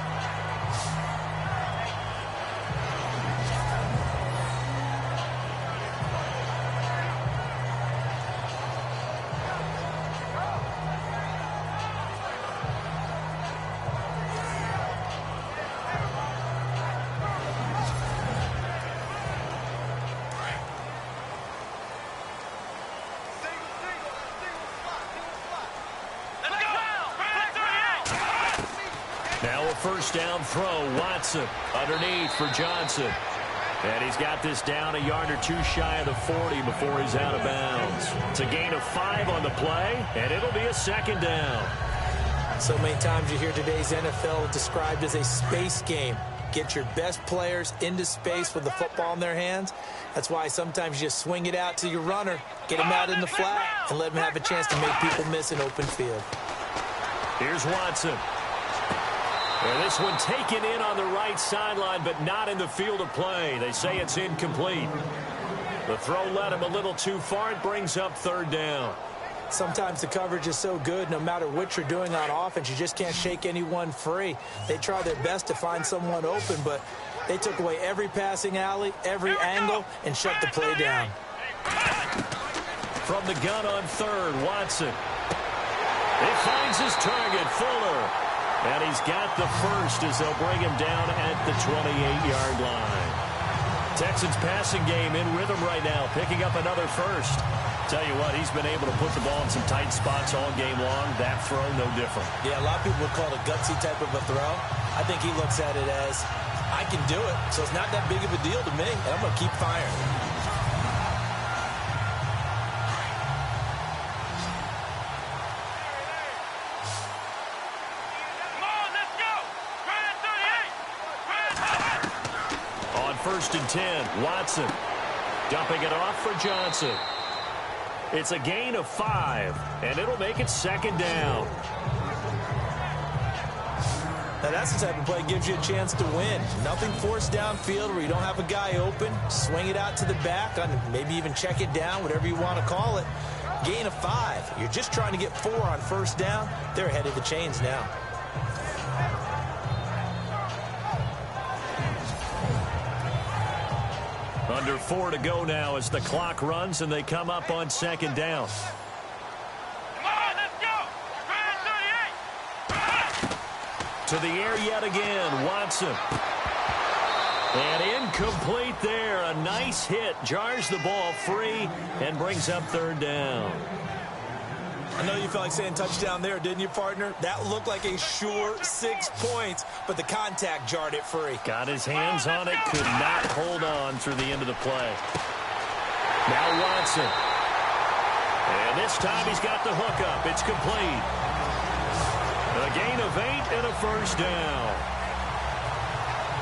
First down throw, Watson underneath for Johnson. And he's got this down a yard or two shy of the 40 before he's out of bounds. It's a gain of 5 on the play, and it'll be a second down. So many times you hear today's NFL described as a space game. Get your best players into space with the football in their hands. That's why sometimes you just swing it out to your runner, get him out in the flat, and let him have a chance to make people miss an open field. Here's Watson. And this one taken in on the right sideline, but not in the field of play. They say it's incomplete. The throw led him a little too far. It brings up third down. Sometimes the coverage is so good, no matter what you're doing on offense, you just can't shake anyone free. They try their best to find someone open, but they took away every passing alley, every angle, and shut the play down. From the gun on third, Watson. He finds his target, Fuller. And he's got the first as they'll bring him down at the 28-yard line. Texans passing game in rhythm right now, picking up another first. Tell you what, he's been able to put the ball in some tight spots all game long. That throw, no different. Yeah, a lot of people would call it a gutsy type of a throw. I think he looks at it as, I can do it, so it's not that big of a deal to me, and I'm going to keep firing. First and 10, Watson dumping it off for Johnson. It's a gain of 5, and it'll make it second down. Now that's the type of play that gives you a chance to win. Nothing forced downfield where you don't have a guy open. Swing it out to the back, maybe even check it down, whatever you want to call it. Gain of 5. You're just trying to get 4 on first down. They're ahead of the chains now. Under 4 to go now as the clock runs and they come up on second down. Come on, let's go! To the air yet again, Watson. And incomplete there. A nice hit. Jars the ball free and brings up third down. I know you felt like saying touchdown there, didn't you, partner? That looked like a sure 6 points, but the contact jarred it free. Got his hands on it, could not hold on through the end of the play. Now Watson. And this time he's got the hook up. It's complete. A gain of 8 and a first down.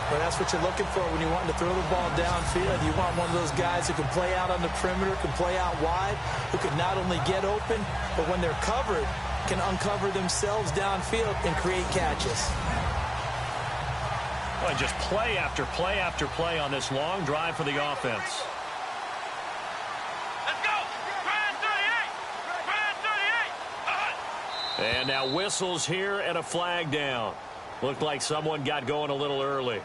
Well, that's what you're looking for when you're wanting to throw the ball downfield. You want one of those guys who can play out on the perimeter, can play out wide, who can not only get open, but when they're covered, can uncover themselves downfield and create catches. Well, just play after play after play on this long drive for the offense. Let's go! Grand 38! And now whistles here and a flag down. Looked like someone got going a little early.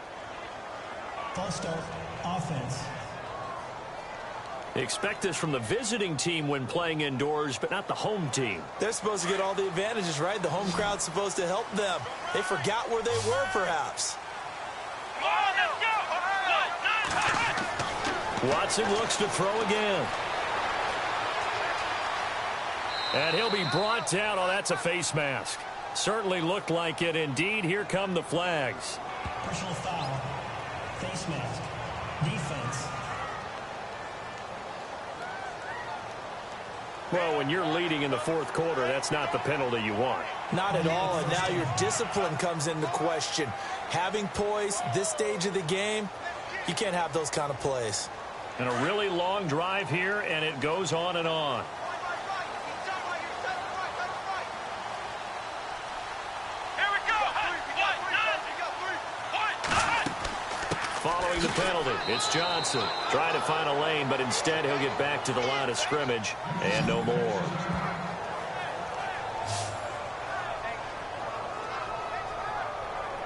False start, offense. Expect this from the visiting team when playing indoors, but not the home team. They're supposed to get all the advantages, right? The home crowd's supposed to help them. They forgot where they were, perhaps. Come on, let's go! Watson looks to throw again. And he'll be brought down. Oh, that's a face mask. Certainly looked like it. Indeed, here come the flags. Personal foul. Face mask. Defense. Well, when you're leading in the fourth quarter, that's not the penalty you want. Not at all, and now your discipline comes into question. Having poise this stage of the game, you can't have those kind of plays. And a really long drive here, and it goes on and on. Following the penalty, it's Johnson. Trying to find a lane, but instead he'll get back to the line of scrimmage and no more.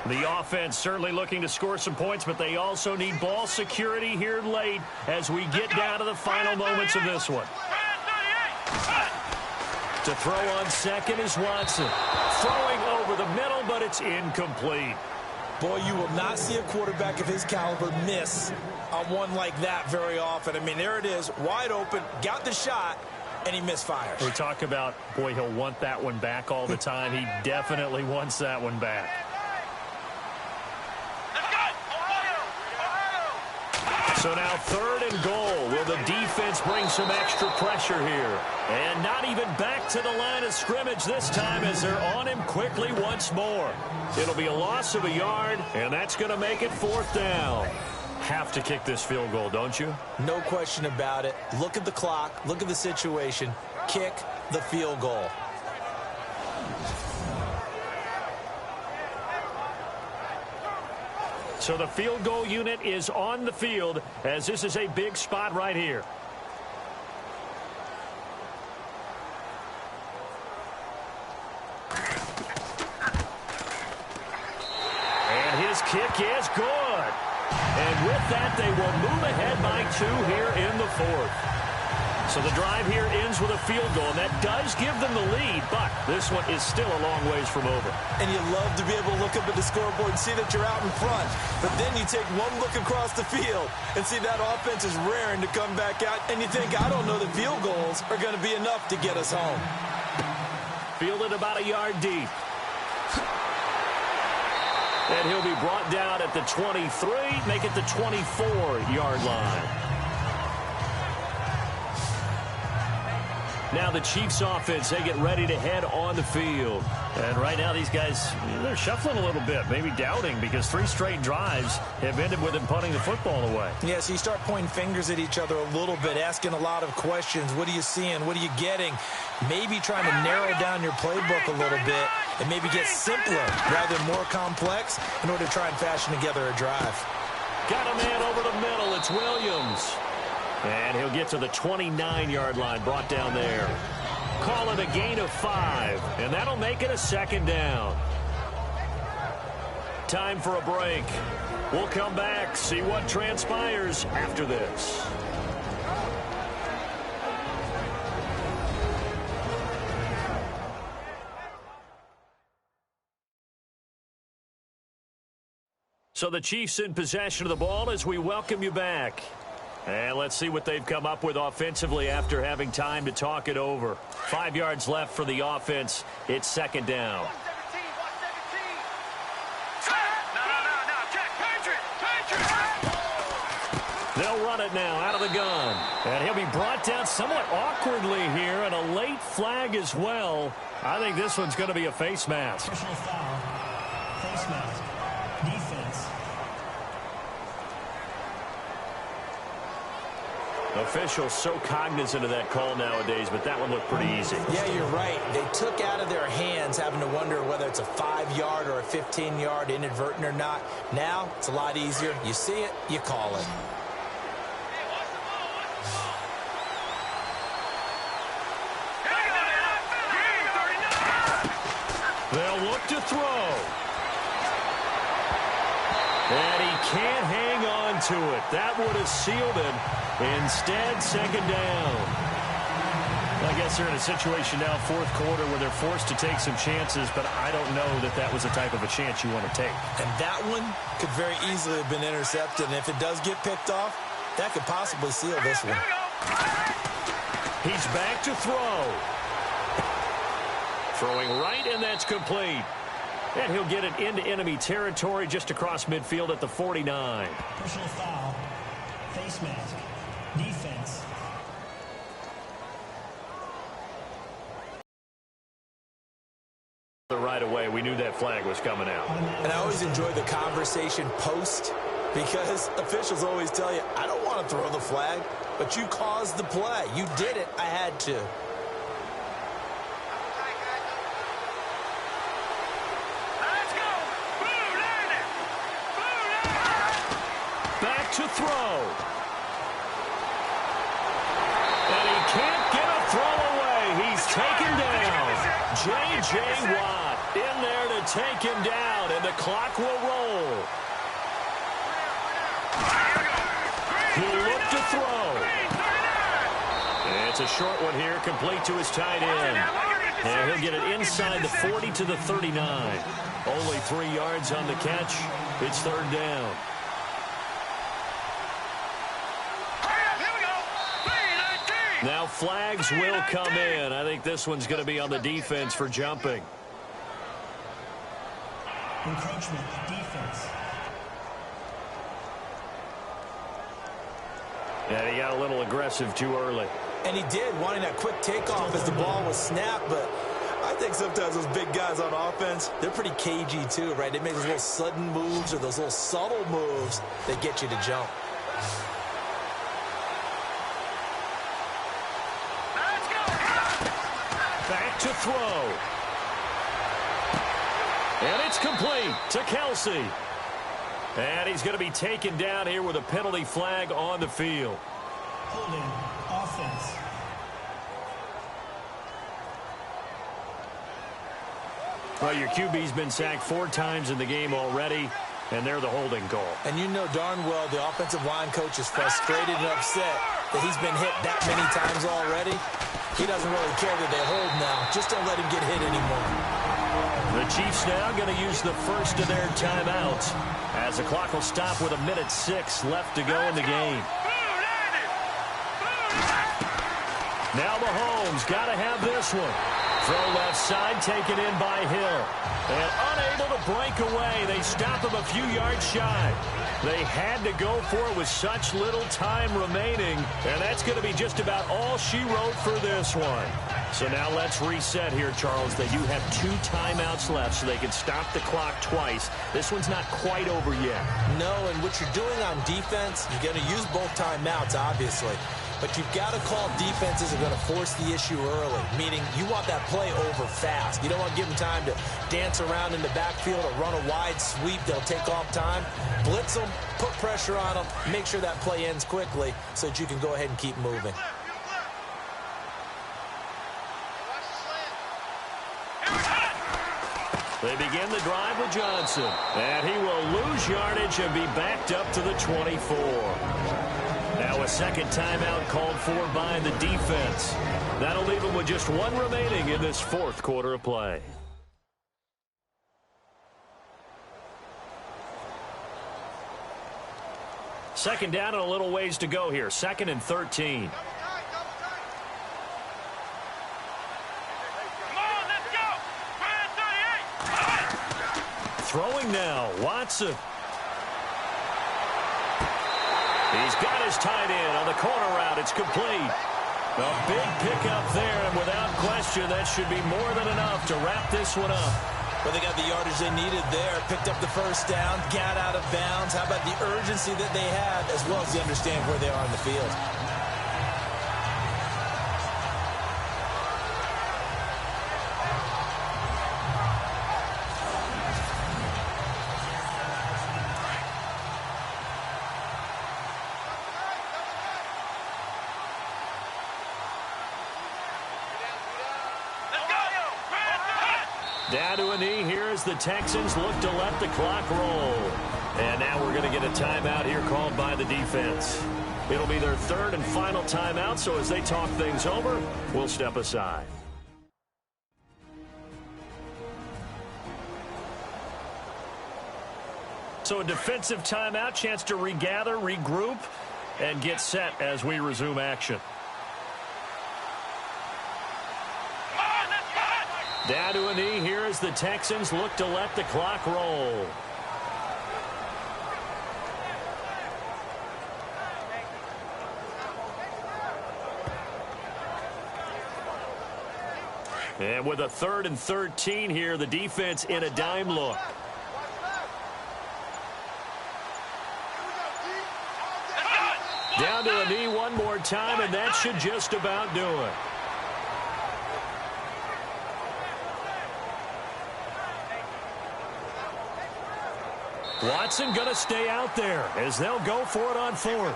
The offense certainly looking to score some points, but they also need ball security here late as we get down to the final moments of this one. To throw on second is Watson. Throwing over the middle, but it's incomplete. Boy, you will not see a quarterback of his caliber miss on one like that very often. I mean, there it is, wide open, got the shot, and he misfires. We talk about, boy, he'll want that one back all the time. He definitely wants that one back. So now 3rd and goal. Will the defense bring some extra pressure here? And not even back to the line of scrimmage this time as they're on him quickly once more. It'll be a loss of a yard, and that's going to make it 4th down. Have to kick this field goal, don't you? No question about it. Look at the clock. Look at the situation. Kick the field goal. So the field goal unit is on the field as this is a big spot right here. And his kick is good. And with that, they will move ahead by 2 here in the 4th. So the drive here ends with a field goal, and that does give them the lead, but this one is still a long ways from over. And you love to be able to look up at the scoreboard and see that you're out in front. But then you take one look across the field and see that offense is raring to come back out, and you think, I don't know that field goals are going to be enough to get us home. Fielded about a yard deep. And he'll be brought down at the 23, make it the 24-yard line. Now the Chiefs offense, they get ready to head on the field. And right now these guys, they're shuffling a little bit, maybe doubting, because 3 straight drives have ended with them punting the football away. Yeah, so you start pointing fingers at each other a little bit, asking a lot of questions. What are you seeing? What are you getting? Maybe trying to narrow down your playbook a little bit and maybe get simpler rather than more complex in order to try and fashion together a drive. Got a man over the middle. It's Williams. And he'll get to the 29-yard line, brought down there. Call it a gain of 5, and that'll make it a 2nd down. Time for a break. We'll come back, see what transpires after this. So the Chiefs in possession of the ball as we welcome you back. And let's see what they've come up with offensively after having time to talk it over. 5 yards left for the offense. It's 2nd down. They'll run it now out of the gun. And he'll be brought down somewhat awkwardly here, and a late flag as well. I think this one's going to be a face mask. Personal foul. Face mask. Defense. Officials so cognizant of that call nowadays, but that one looked pretty easy. Yeah, you're right. They took out of their hands having to wonder whether it's a 5-yard or a 15-yard inadvertent or not. Now, it's a lot easier. You see it, you call it. They'll look to throw. And he can't hang on to it. That would have sealed him. Instead, 2nd down. I guess they're in a situation now, 4th quarter, where they're forced to take some chances, but I don't know that that was the type of a chance you want to take. And that one could very easily have been intercepted, and if it does get picked off, that could possibly seal this one. He's back to throw. Throwing right, and that's complete. And he'll get it into enemy territory just across midfield at the 49. Personal foul. Face mask. Defense. knew that flag was coming out. And I always enjoy the conversation post, because officials always tell you, I don't want to throw the flag, but you caused the play. You did it. I had to. Let's go. Boo, learn it. Boo, learn it. Back to throw. And he can't get a throw away. He's taken down. J.J. Watt in there to take him down, and the clock will roll. He'll look to throw. And it's a short one here, complete to his tight end. And he'll get it inside the 40 to the 39. Only 3 yards on the catch. It's third down. Now flags will come in. I think this one's going to be on the defense for jumping. Encroachment, defense. And he got a little aggressive too early. And he did, wanting that quick takeoff as the ball was snapped. But I think sometimes those big guys on offense, they're pretty cagey too, right? They make those little sudden moves or those little subtle moves that get you to jump. Back to throw. And it's complete to Kelsey. And he's going to be taken down here with a penalty flag on the field. Holding, offense. Well, your QB's been sacked 4 times in the game already, and they're the holding call. And you know darn well the offensive line coach is frustrated and upset that he's been hit that many times already. He doesn't really care that they hold now. Just don't let him get hit anymore. The Chiefs now going to use the first of their timeouts, as the clock will stop with 1:06 left to go in the game. Now Mahomes got to have this one. Throw left side, taken in by Hill. And unable to break away. They stop him a few yards shy. They had to go for it with such little time remaining. And that's going to be just about all she wrote for this one. So now let's reset here, Charles, that you have 2 timeouts left so they can stop the clock twice. This one's not quite over yet. No, and what you're doing on defense, you're going to use both timeouts, obviously. But you've got to call defenses that are going to force the issue early, meaning you want that play over fast. You don't want to give them time to dance around in the backfield or run a wide sweep. They'll take off time. Blitz them, put pressure on them, make sure that play ends quickly so that you can go ahead and keep moving. They begin the drive with Johnson. And he will lose yardage and be backed up to the 24. Now a second timeout called for by the defense. That'll leave him with just 1 remaining in this 4th quarter of play. Second down and a little ways to go here. 2nd and 13. Throwing now, Watson. He's got his tight end on the corner route. It's complete. A big pickup there, and without question, that should be more than enough to wrap this one up. Well, they got the yardage they needed there. Picked up the first down, got out of bounds. How about the urgency that they had, as well as they understand where they are on the field? Down to a knee here as the Texans look to let the clock roll. And now we're going to get a timeout here called by the defense. It'll be their 3rd and final timeout, so as they talk things over, we'll step aside. So a defensive timeout, chance to regather, regroup, and get set as we resume action. Down to a knee here as the Texans look to let the clock roll. And with a 3rd and 13 here, the defense in a dime look. Down to a knee one more time, and that should just about do it. Watson going to stay out there as they'll go for it on 4th.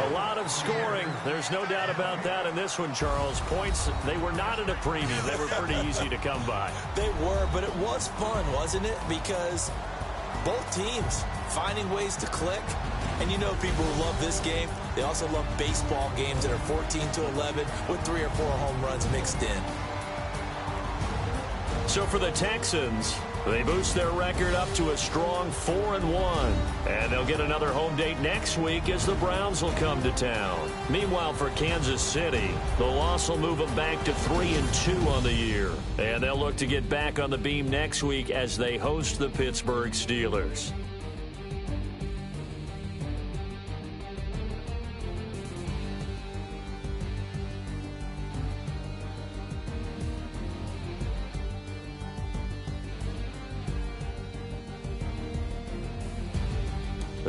A lot of scoring. There's no doubt about that in this one, Charles. Points, they were not at a premium. They were pretty easy to come by. They were, but it was fun, wasn't it? Because both teams finding ways to click. And you know people who love this game, they also love baseball games that are 14-11 with 3 or 4 home runs mixed in. So for the Texans, they boost their record up to a strong 4-1. And they'll get another home date next week as the Browns will come to town. Meanwhile, for Kansas City, the loss will move them back to 3-2 on the year. And they'll look to get back on the beam next week as they host the Pittsburgh Steelers.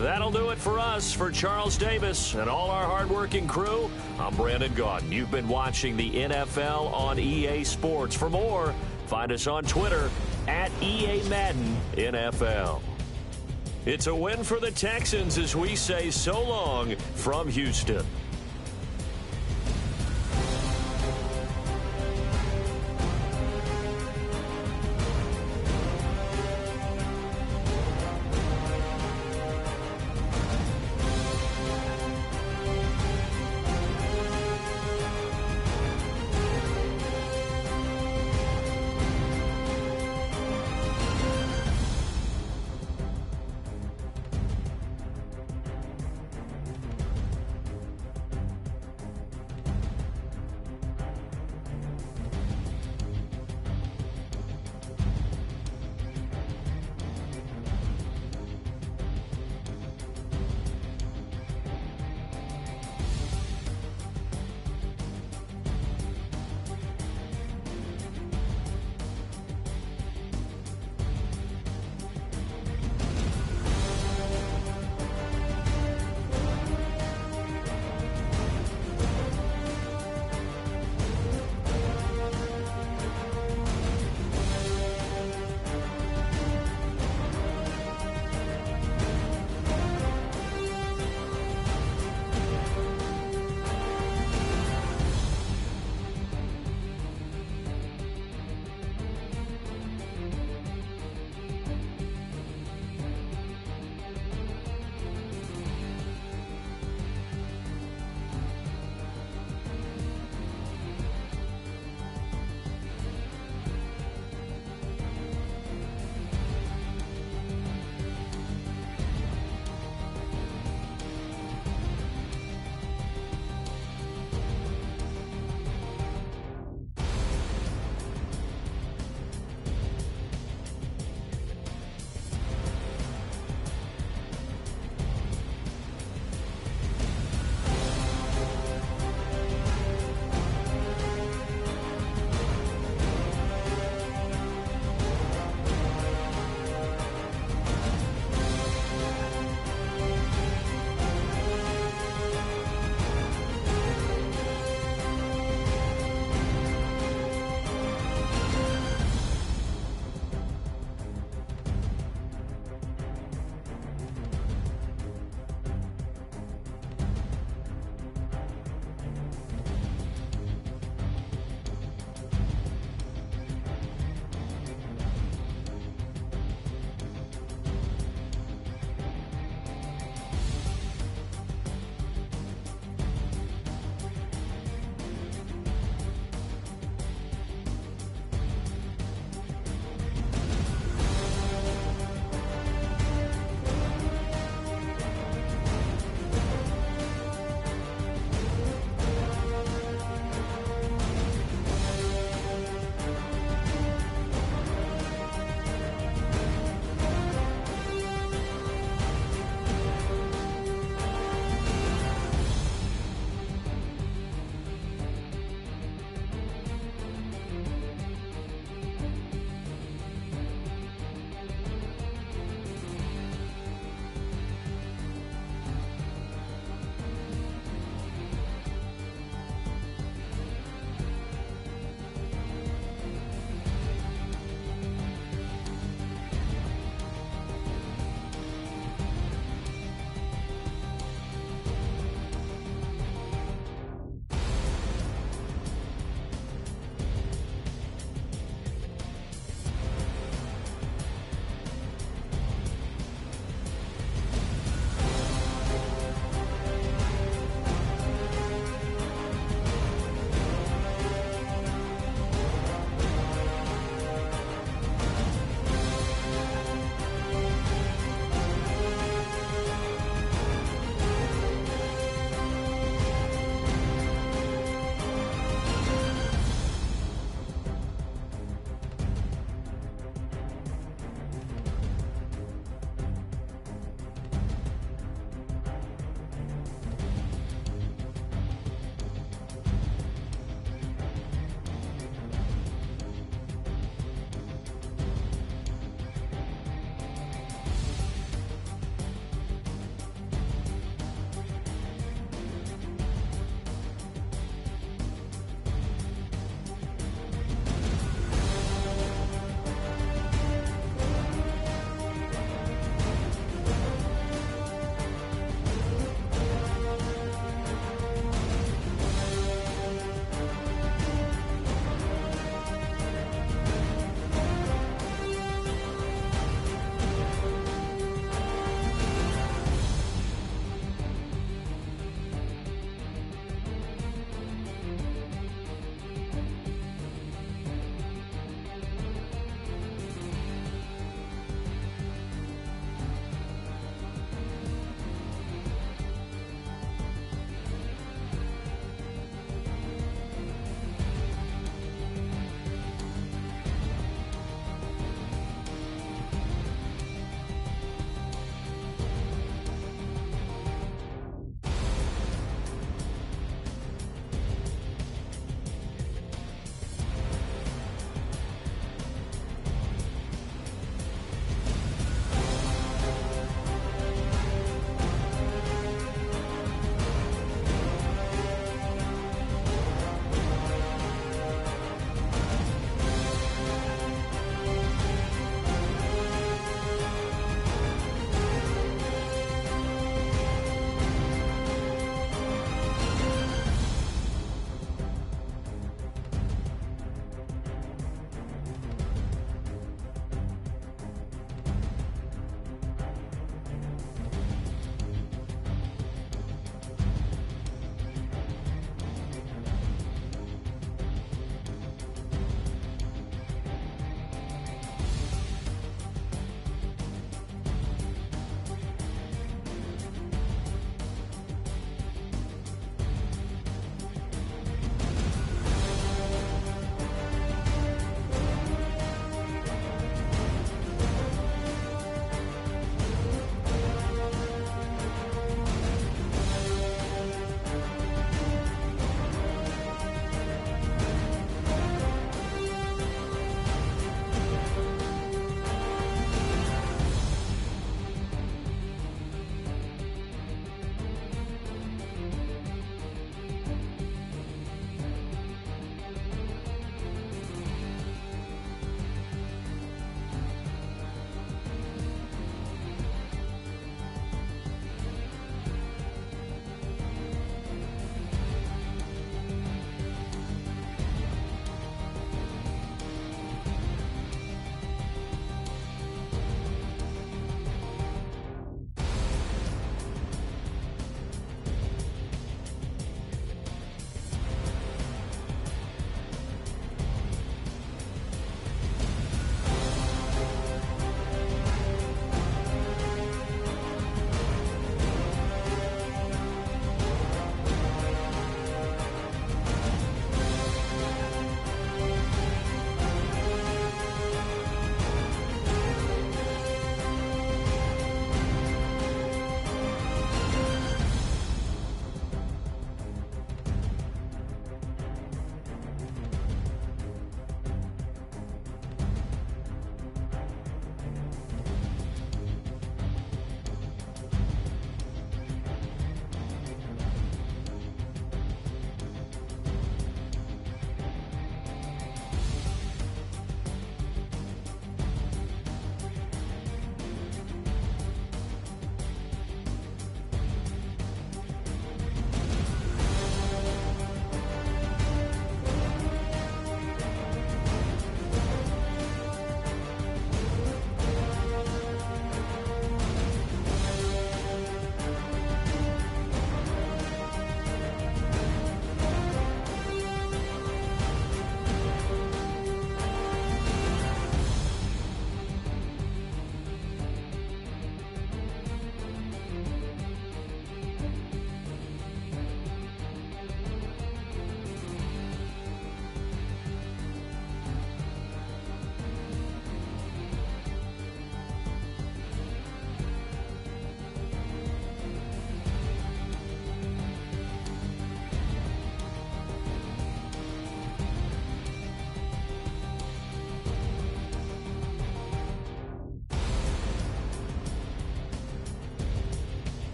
That'll do it for us. For Charles Davis and all our hardworking crew, I'm Brandon Gaudin. You've been watching the NFL on EA Sports. For more, find us on Twitter at EA Madden NFL. It's a win for the Texans as we say so long from Houston.